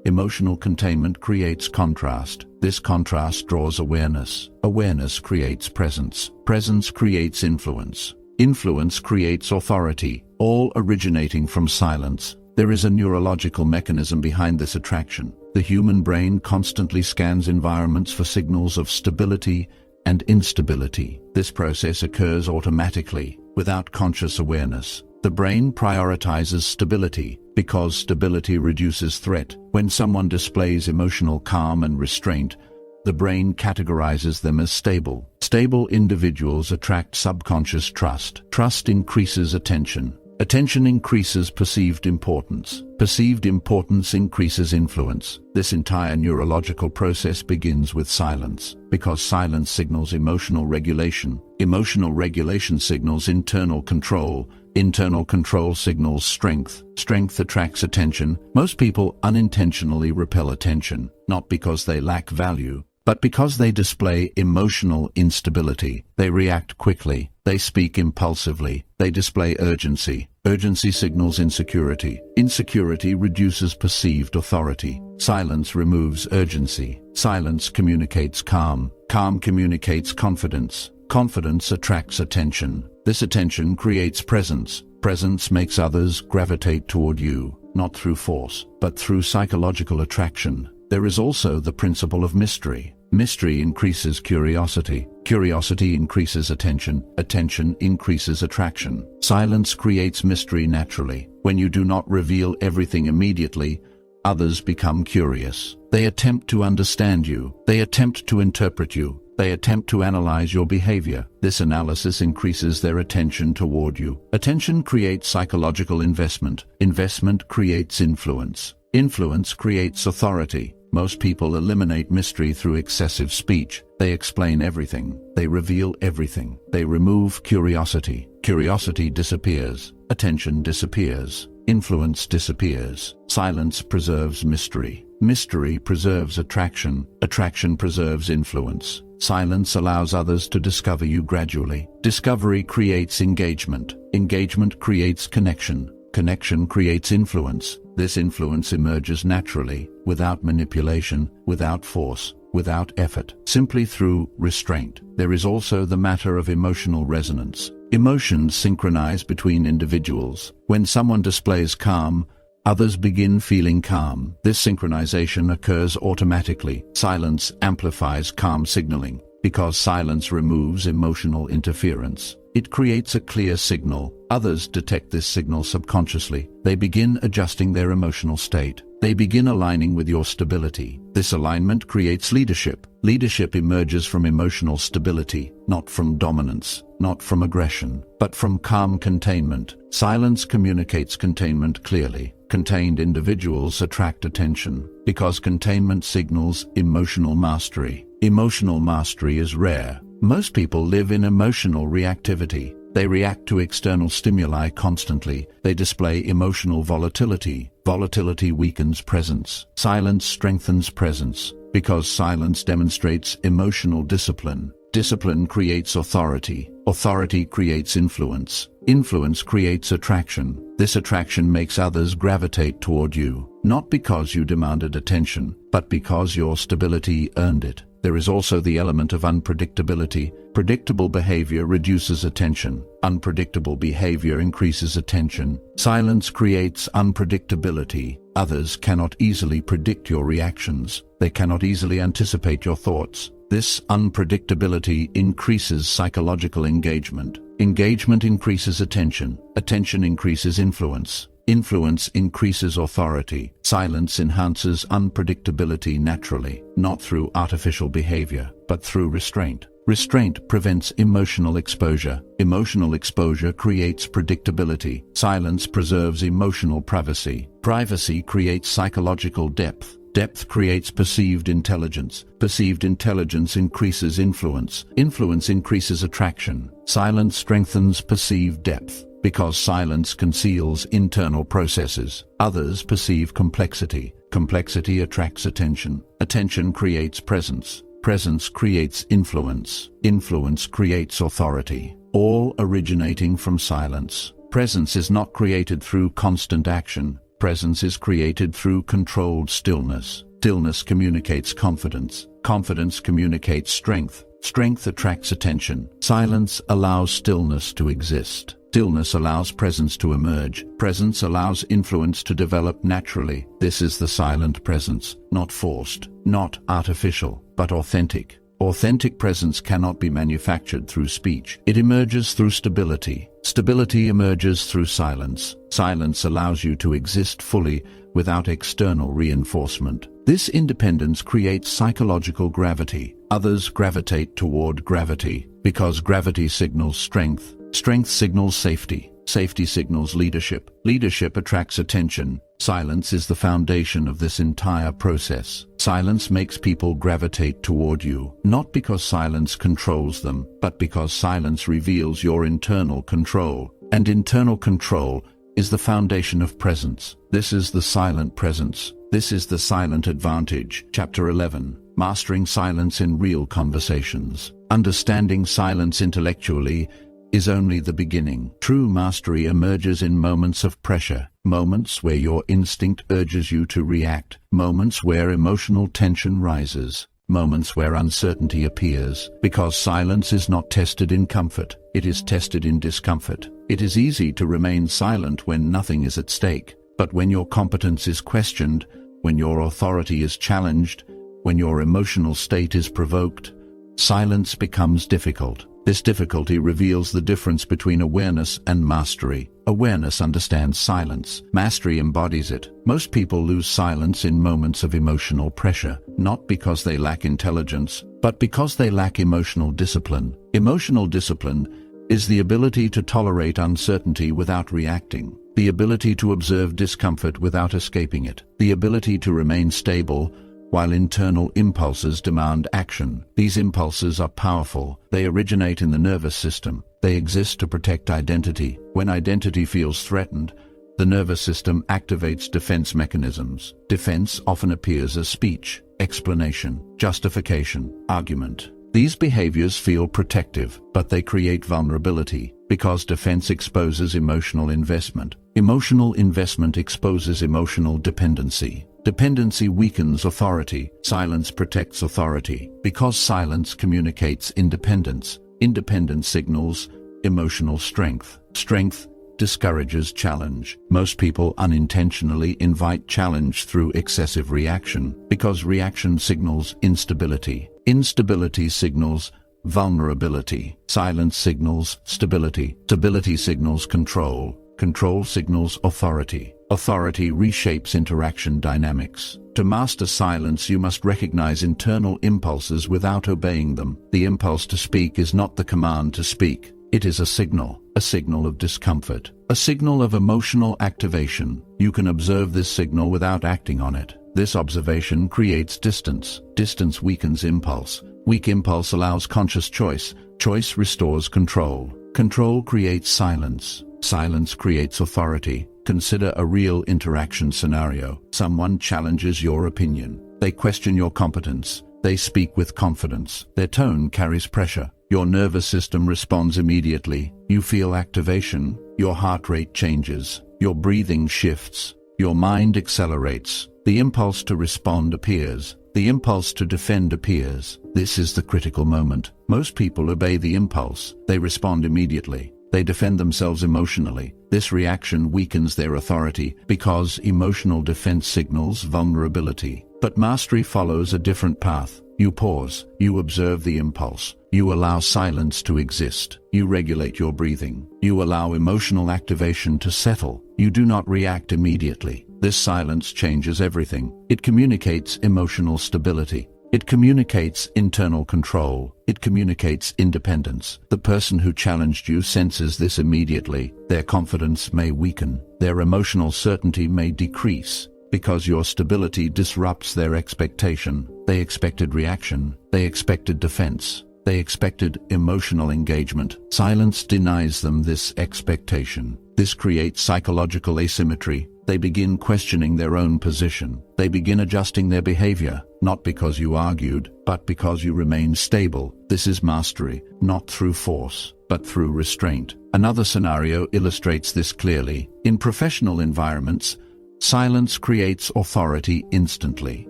emotional containment creates contrast. This contrast draws awareness. Awareness creates presence. Presence creates influence. Influence creates authority, all originating from silence. There is a neurological mechanism behind this attraction. The human brain constantly scans environments for signals of stability and instability. This process occurs automatically, without conscious awareness. The brain prioritizes stability because stability reduces threat. When someone displays emotional calm and restraint, the brain categorizes them as stable. Stable individuals attract subconscious trust. Trust increases attention. Attention increases perceived importance. Perceived importance increases influence. This entire neurological process begins with silence, because silence signals emotional regulation. Emotional regulation signals internal control. Internal control signals strength. Strength attracts attention. Most people unintentionally repel attention, not because they lack value, but because they display emotional instability. They react quickly. They speak impulsively. They display urgency. Urgency signals insecurity. Insecurity reduces perceived authority. Silence removes urgency. Silence communicates calm. Calm communicates confidence. Confidence attracts attention. This attention creates presence. Presence makes others gravitate toward you, not through force, but through psychological attraction. There is also the principle of mystery. Mystery increases curiosity. Curiosity increases attention. Attention increases attraction. Silence creates mystery naturally. When you do not reveal everything immediately, others become curious. They attempt to understand you. They attempt to interpret you. They attempt to analyze your behavior. This analysis increases their attention toward you. Attention creates psychological investment. Investment creates influence. Influence creates authority. Most people eliminate mystery through excessive speech. They explain everything. They reveal everything. They remove curiosity. Curiosity disappears. Attention disappears. Influence disappears. Silence preserves mystery. Mystery preserves attraction. Attraction preserves influence. Silence allows others to discover you gradually. Discovery creates engagement. Engagement creates connection. Connection creates influence. This influence emerges naturally, without manipulation, without force, without effort, simply through restraint. There is also the matter of emotional resonance. Emotions synchronize between individuals. When someone displays calm, others begin feeling calm. This synchronization occurs automatically. Silence amplifies calm signaling, because silence removes emotional interference. It creates a clear signal. Others detect this signal subconsciously. They begin adjusting their emotional state. They begin aligning with your stability. This alignment creates leadership. Leadership emerges from emotional stability, not from dominance, not from aggression, but from calm containment. Silence communicates containment clearly. Contained individuals attract attention, because containment signals emotional mastery. Emotional mastery is rare. Most people live in emotional reactivity. They react to external stimuli constantly. They display emotional volatility. Volatility weakens presence. Silence strengthens presence, because silence demonstrates emotional discipline. Discipline creates authority. Authority creates influence. Influence creates attraction. This attraction makes others gravitate toward you, not because you demanded attention, but because your stability earned it. there is also the element of unpredictability. Predictable behavior reduces attention. Unpredictable behavior increases attention. Silence creates unpredictability. Others cannot easily predict your reactions. They cannot easily anticipate your thoughts. This unpredictability increases psychological engagement. Engagement increases attention. Attention increases influence. Influence increases authority. Silence enhances unpredictability naturally, not through artificial behavior, but through restraint. Restraint prevents emotional exposure. Emotional exposure creates predictability. Silence preserves emotional privacy. Privacy creates psychological depth. Depth creates perceived intelligence. Perceived intelligence increases influence. Influence increases attraction. Silence strengthens perceived depth. Because silence conceals internal processes, others perceive complexity. Complexity attracts attention. Attention creates presence. Presence creates influence. Influence creates authority. All originating from silence. Presence is not created through constant action. Presence is created through controlled stillness. Stillness communicates confidence. Confidence communicates strength. Strength attracts attention. Silence allows stillness to exist. Stillness allows presence to emerge. Presence allows influence to develop naturally. This is the silent presence, not forced, not artificial, but authentic. Authentic presence cannot be manufactured through speech. It emerges through stability. Stability emerges through silence. Silence allows you to exist fully without external reinforcement. This independence creates psychological gravity. Others gravitate toward gravity because gravity signals strength. Strength signals safety. Safety signals leadership. Leadership attracts attention. Silence is the foundation of this entire process. Silence makes people gravitate toward you, not because silence controls them, but because silence reveals your internal control. And internal control is the foundation of presence. This is the silent presence. This is the silent advantage. Chapter 11. Mastering silence in real conversations. Understanding silence intellectually is only the beginning. True mastery emerges in moments of pressure, moments where your instinct urges you to react, moments where emotional tension rises, moments where uncertainty appears, because silence is not tested in comfort, it is tested in discomfort. It is easy to remain silent when nothing is at stake, but when your competence is questioned, when your authority is challenged, when your emotional state is provoked, silence becomes difficult. This difficulty reveals the difference between awareness and mastery. Awareness understands silence. Mastery embodies it. Most people lose silence in moments of emotional pressure, not because they lack intelligence, but because they lack emotional discipline. Emotional discipline is the ability to tolerate uncertainty without reacting, the ability to observe discomfort without escaping it, the ability to remain stable while internal impulses demand action. These impulses are powerful. They originate in the nervous system. They exist to protect identity. When identity feels threatened, the nervous system activates defense mechanisms. Defense often appears as speech, explanation, justification, argument. These behaviors feel protective, but they create vulnerability, because defense exposes emotional investment. Emotional investment exposes emotional dependency. Dependency weakens authority. Silence protects authority. Because silence communicates independence. Independence signals emotional strength. Strength discourages challenge. Most people unintentionally invite challenge through excessive reaction, because reaction signals instability. Instability signals vulnerability. Silence signals stability. Stability signals control. Control signals authority. Authority reshapes interaction dynamics. To master silence, you must recognize internal impulses without obeying them. The impulse to speak is not the command to speak. It is a signal of discomfort, a signal of emotional activation. You can observe this signal without acting on it. This observation creates distance. Distance weakens impulse. Weak impulse allows conscious choice. Choice restores control. Control creates silence. Silence creates authority. Consider a real interaction scenario. Someone challenges your opinion. They question your competence. They speak with confidence. Their tone carries pressure. Your nervous system responds immediately. You feel activation. Your heart rate changes. Your breathing shifts. Your mind accelerates. The impulse to respond appears. The impulse to defend appears. This is the critical moment. Most people obey the impulse. They respond immediately. They defend themselves emotionally. This reaction weakens their authority because emotional defense signals vulnerability. But mastery follows a different path. You pause. You observe the impulse. You allow silence to exist. You regulate your breathing. You allow emotional activation to settle. You do not react immediately. This silence changes everything. It communicates emotional stability. It communicates internal control. It communicates independence. The person who challenged you senses this immediately. Their confidence may weaken. Their emotional certainty may decrease. Because your stability disrupts their expectation. They expected reaction. They expected defense. They expected emotional engagement. Silence denies them this expectation. This creates psychological asymmetry. They begin questioning their own position. They begin adjusting their behavior, not because you argued, but because you remain stable. This is mastery, not through force, but through restraint. Another scenario illustrates this clearly. In professional environments, silence creates authority instantly.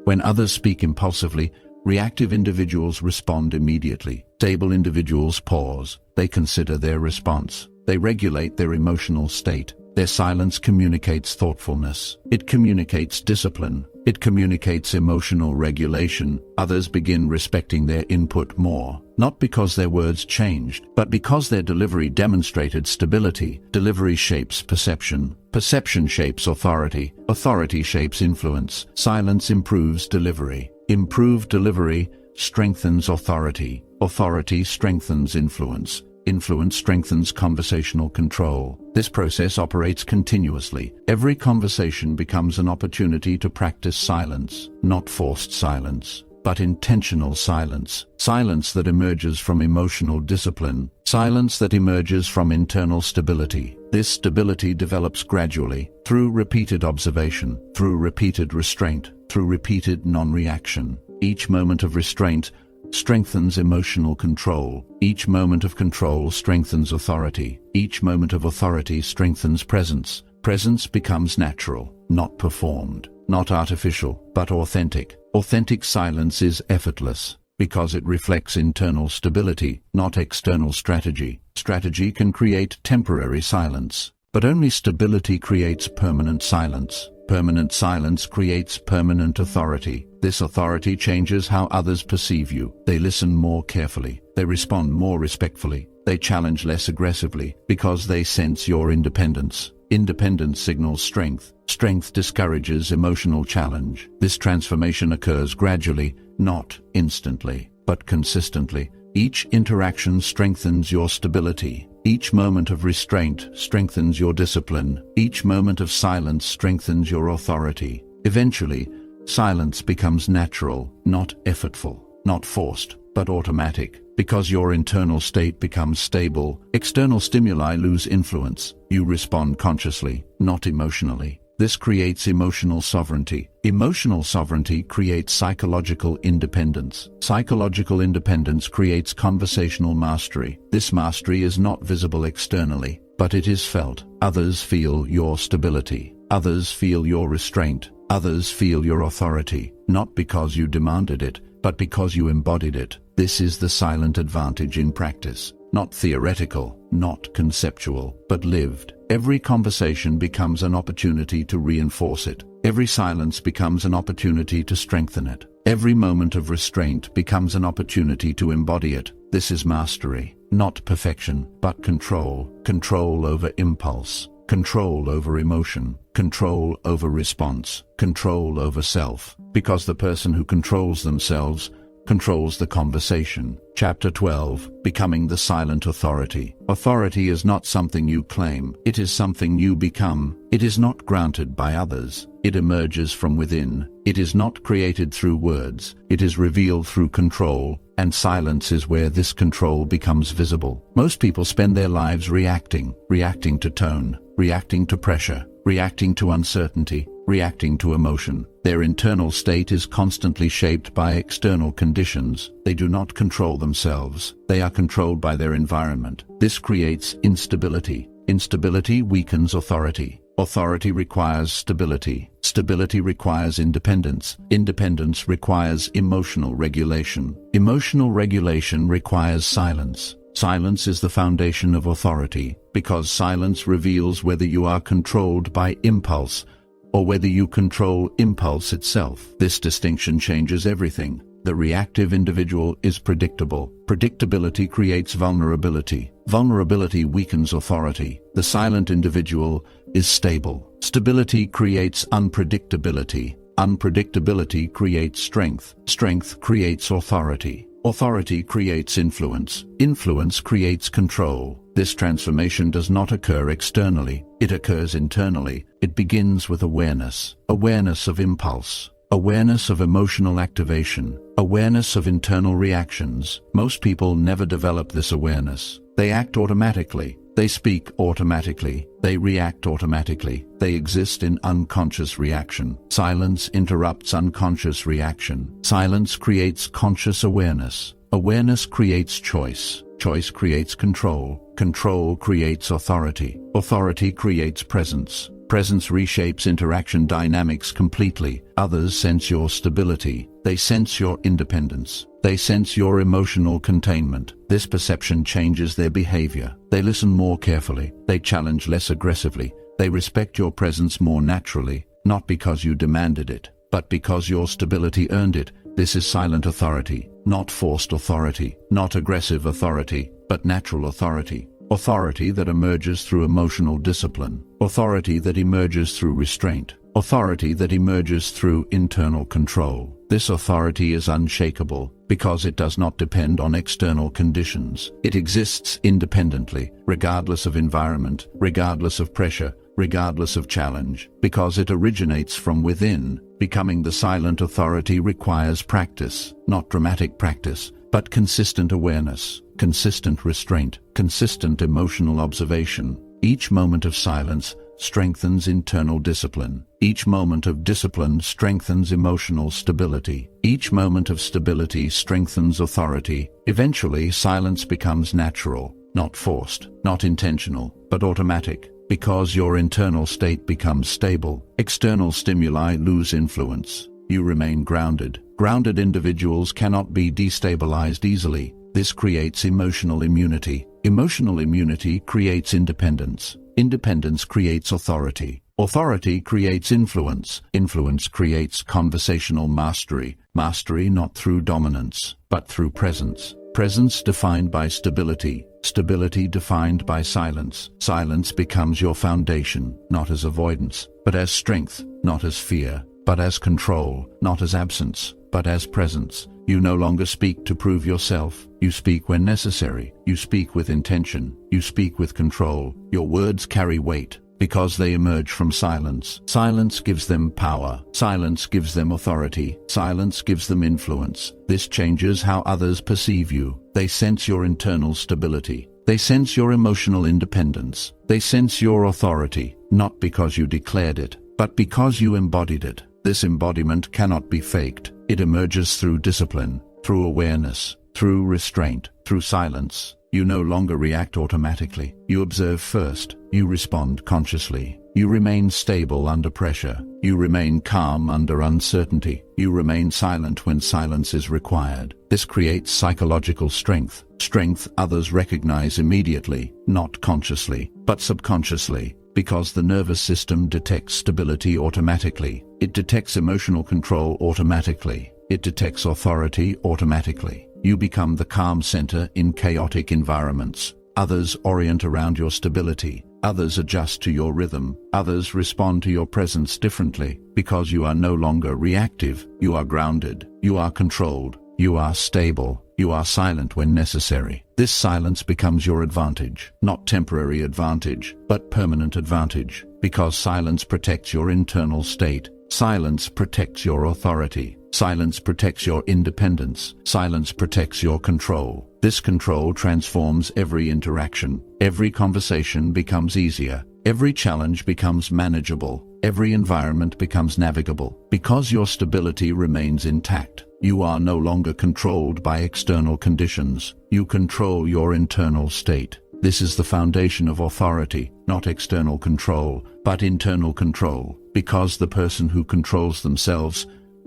When others speak impulsively, reactive individuals respond immediately. Stable individuals pause. They consider their response. They regulate their emotional state. Their silence communicates thoughtfulness. It communicates discipline. It communicates emotional regulation. Others begin respecting their input more, not because their words changed, but because their delivery demonstrated stability. Delivery shapes perception. Perception shapes authority. Authority shapes influence. Silence improves delivery. Improved delivery strengthens authority. Authority strengthens influence. Influence strengthens conversational control. This process operates continuously. Every conversation becomes an opportunity to practice silence, not forced silence, but intentional silence. Silence that emerges from emotional discipline. Silence that emerges from internal stability. This stability develops gradually, through repeated observation, through repeated restraint, through repeated non-reaction. Each moment of restraint strengthens emotional control. Each moment of control strengthens authority. Each moment of authority strengthens presence. Presence becomes natural, not performed, not artificial, but authentic. Authentic silence is effortless because it reflects internal stability, not external strategy. Strategy can create temporary silence, but only stability creates permanent silence. Permanent silence creates permanent authority. This authority changes how others perceive you. They listen more carefully. They respond more respectfully. They challenge less aggressively because they sense your independence. Independence signals strength. Strength discourages emotional challenge. This transformation occurs gradually, not instantly, but consistently. Each interaction strengthens your stability. Each moment of restraint strengthens your discipline. Each moment of silence strengthens your authority. Eventually, silence becomes natural, not effortful, not forced, but automatic. Because your internal state becomes stable, external stimuli lose influence. You respond consciously, not emotionally. This creates emotional sovereignty. Emotional sovereignty creates psychological independence. Psychological independence creates conversational mastery. This mastery is not visible externally, but it is felt. Others feel your stability. Others feel your restraint. Others feel your authority, not because you demanded it, but because you embodied it. This is the silent advantage in practice. Not theoretical, not conceptual, but lived. Every conversation becomes an opportunity to reinforce it. Every silence becomes an opportunity to strengthen it. Every moment of restraint becomes an opportunity to embody it. This is mastery, not perfection, but control. Control over impulse, control over emotion, control over response, control over self. Because the person who controls themselves controls the conversation. Chapter 12. Becoming the silent authority. Authority is not something you claim. It is something you become. It is not granted by others. It emerges from within. It is not created through words. It is revealed through control, and silence is where this control becomes visible. Most people spend their lives reacting to tone, reacting to pressure, reacting to uncertainty, reacting to emotion. Their internal state is constantly shaped by external conditions. They do not control themselves. They are controlled by their environment. This creates instability. Instability weakens authority. Authority requires stability. Stability requires independence. Independence requires emotional regulation. Emotional regulation requires silence. Silence is the foundation of authority, because silence reveals whether you are controlled by impulse or whether you control impulse itself. This distinction changes everything. The reactive individual is predictable. Predictability creates vulnerability. Vulnerability weakens authority. The silent individual is stable. Stability creates unpredictability. Unpredictability creates strength. Strength creates authority. Authority creates influence. Influence creates control. This transformation does not occur externally. It occurs internally. It begins with awareness. Awareness of impulse. Awareness of emotional activation. Awareness of internal reactions. Most people never develop this awareness. They act automatically. They speak automatically. They react automatically. They exist in unconscious reaction. Silence interrupts unconscious reaction. Silence creates conscious awareness. Awareness creates choice. Choice creates control. Control creates authority. Authority creates presence. Presence reshapes interaction dynamics completely. Others sense your stability. They sense your independence. They sense your emotional containment. This perception changes their behavior. They listen more carefully. They challenge less aggressively. They respect your presence more naturally, not because you demanded it, but because your stability earned it. This is silent authority, not forced authority, not aggressive authority, but natural authority. Authority that emerges through emotional discipline. Authority that emerges through restraint. Authority that emerges through internal control. This authority is unshakable because it does not depend on external conditions. It exists independently, regardless of environment, regardless of pressure, regardless of challenge, because it originates from within. Becoming the silent authority requires practice, not dramatic practice, but consistent awareness, consistent restraint, consistent emotional observation. Each moment of silence strengthens internal discipline. Each moment of discipline strengthens emotional stability. Each moment of stability strengthens authority. Eventually, silence becomes natural, not forced, not intentional, but automatic, because your internal state becomes stable. External stimuli lose influence. You remain grounded. Grounded individuals cannot be destabilized easily. This creates emotional immunity. Emotional immunity creates independence. Independence creates authority. Authority creates influence. Influence creates conversational mastery. Mastery not through dominance, but through presence. Presence defined by stability. Stability defined by silence. Silence becomes your foundation, not as avoidance, but as strength, not as fear, but as control, not as absence, but as presence. You no longer speak to prove yourself. You speak when necessary. You speak with intention. You speak with control. Your words carry weight because they emerge from silence. Silence gives them power. Silence gives them authority. Silence gives them influence. This changes how others perceive you. They sense your internal stability. They sense your emotional independence. They sense your authority, not because you declared it, but because you embodied it. This embodiment cannot be faked. It emerges through discipline, through awareness, through restraint, through silence. You no longer react automatically. You observe first. You respond consciously. You remain stable under pressure. You remain calm under uncertainty. You remain silent when silence is required. This creates psychological strength. Strength others recognize immediately, not consciously, but subconsciously. Because the nervous system detects stability automatically. It detects emotional control automatically. It detects authority automatically. You become the calm center in chaotic environments. Others orient around your stability. Others adjust to your rhythm. Others respond to your presence differently. Because you are no longer reactive. You are grounded. You are controlled. You are stable. You are silent when necessary. This silence becomes your advantage, not temporary advantage, but permanent advantage, because silence protects your internal state. Silence protects your authority. Silence protects your independence. Silence protects your control. This control transforms every interaction. Every conversation becomes easier. Every challenge becomes manageable. Every environment becomes navigable. Because your stability remains intact. You are no longer controlled by external conditions. You control your internal state. This is the foundation of authority, not external control, but internal control, because the person who controls themselves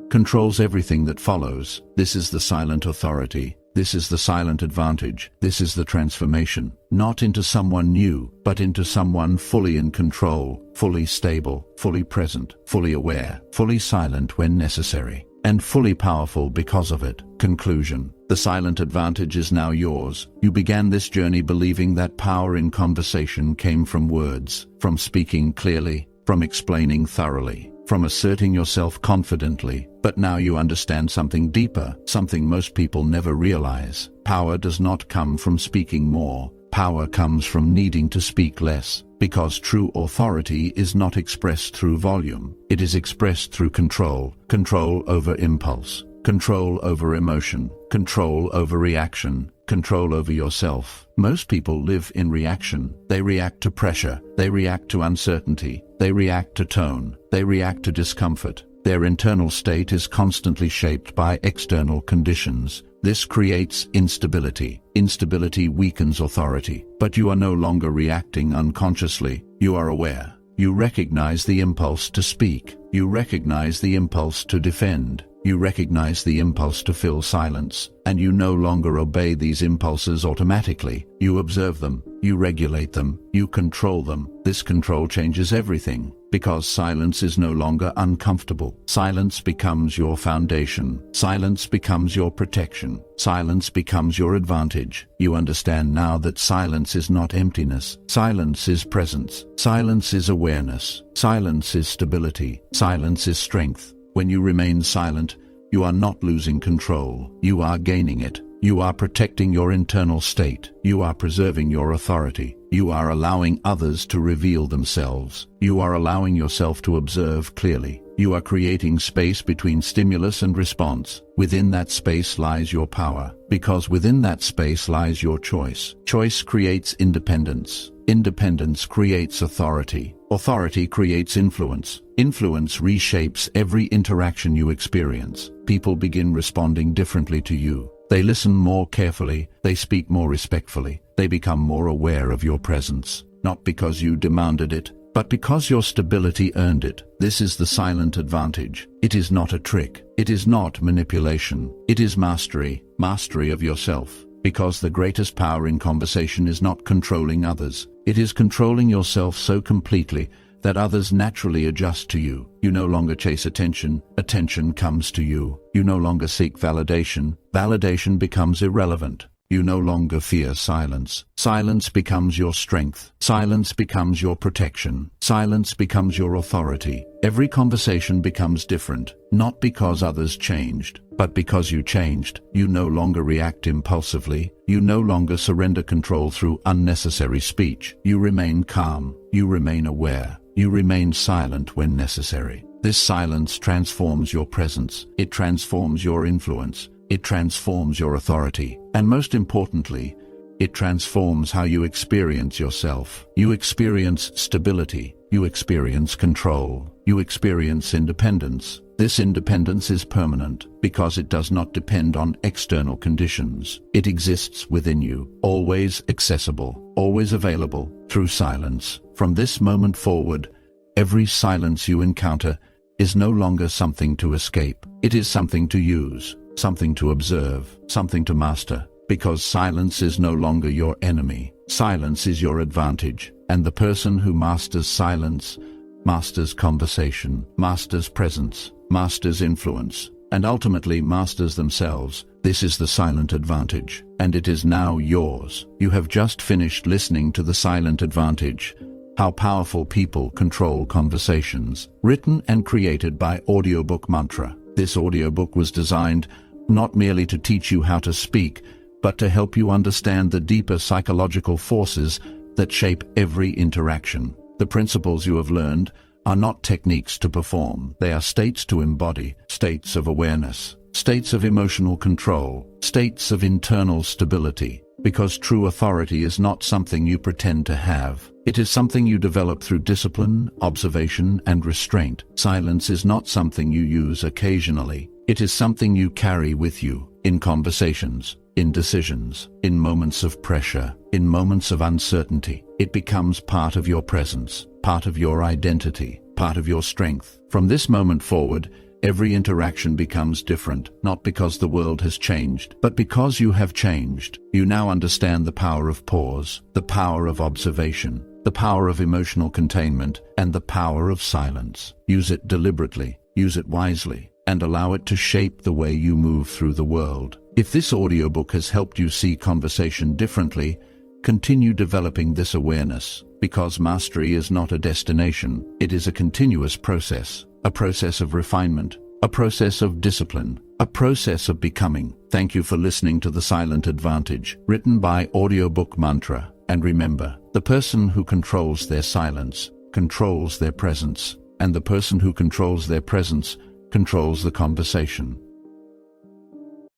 controls everything that follows. This is the silent authority. This is the silent advantage. This is the transformation, not into someone new, but into someone fully in control, fully stable, fully present, fully aware, fully silent when necessary, and fully powerful because of it. Conclusion. The silent advantage is now yours. You began this journey believing that power in conversation came from words, from speaking clearly, from explaining thoroughly, from asserting yourself confidently. But now you understand something deeper, something most people never realize. Power does not come from speaking more. Power comes from needing to speak less, because true authority is not expressed through volume. It is expressed through control, control over impulse, control over emotion, control over reaction, control over yourself. Most people live in reaction. They react to pressure, they react to uncertainty, they react to tone, they react to discomfort. Their internal state is constantly shaped by external conditions. This creates instability. Instability weakens authority. But you are no longer reacting unconsciously. You are aware. You recognize the impulse to speak. You recognize the impulse to defend. You recognize the impulse to fill silence, and you no longer obey these impulses automatically. You observe them, you regulate them, you control them. This control changes everything, because silence is no longer uncomfortable. Silence becomes your foundation. Silence becomes your protection. Silence becomes your advantage. You understand now that silence is not emptiness. Silence is presence. Silence is awareness. Silence is stability. Silence is strength. When you remain silent, you are not losing control. You are gaining it. You are protecting your internal state. You are preserving your authority. You are allowing others to reveal themselves. You are allowing yourself to observe clearly. You are creating space between stimulus and response. Within that space lies your power, because within that space lies your choice. Choice creates independence. Independence creates authority. Authority creates influence. Influence reshapes every interaction you experience. People begin responding differently to you. They listen more carefully, they speak more respectfully, they become more aware of your presence, not because you demanded it, but because your stability earned it. This is the silent advantage. It is not a trick. It is not manipulation. It is mastery, mastery of yourself. Because the greatest power in conversation is not controlling others. It is controlling yourself so completely that others naturally adjust to you. You no longer chase attention, attention comes to you. You no longer seek validation, validation becomes irrelevant. You no longer fear silence. Silence becomes your strength. Silence becomes your protection. Silence becomes your authority. Every conversation becomes different, not because others changed, but because you changed. You no longer react impulsively. You no longer surrender control through unnecessary speech. You remain calm. You remain aware. You remain silent when necessary. This silence transforms your presence. It transforms your influence. It transforms your authority. And most importantly, it transforms how you experience yourself. You experience stability. You experience control. You experience independence. This independence is permanent because it does not depend on external conditions. It exists within you, always accessible, always available, through silence. From this moment forward, every silence you encounter is no longer something to escape. It is something to use, something to observe, something to master. Because silence is no longer your enemy. Silence is your advantage. And the person who masters silence masters conversation, masters presence, masters influence, and ultimately masters themselves. This is the silent advantage, and it is now yours. You have just finished listening to The Silent Advantage, How Powerful People Control Conversations, written and created by Audiobook Mantra. This audiobook was designed not merely to teach you how to speak, but to help you understand the deeper psychological forces that shape every interaction. The principles you have learned are not techniques to perform. They are states to embody, states of awareness, states of emotional control, states of internal stability. Because true authority is not something you pretend to have. It is something you develop through discipline, observation, and restraint. Silence is not something you use occasionally. It is something you carry with you in conversations, in decisions, in moments of pressure, in moments of uncertainty. It becomes part of your presence, part of your identity, part of your strength. From this moment forward, every interaction becomes different, not because the world has changed, but because you have changed. You now understand the power of pause, the power of observation, the power of emotional containment, and the power of silence. Use it deliberately, use it wisely, and allow it to shape the way you move through the world. If this audiobook has helped you see conversation differently, continue developing this awareness, because mastery is not a destination, it is a continuous process. A process of refinement, a process of discipline, a process of becoming. Thank you for listening to The Silent Advantage, written by Audiobook Mantra. And remember, the person who controls their silence controls their presence, and the person who controls their presence controls the conversation.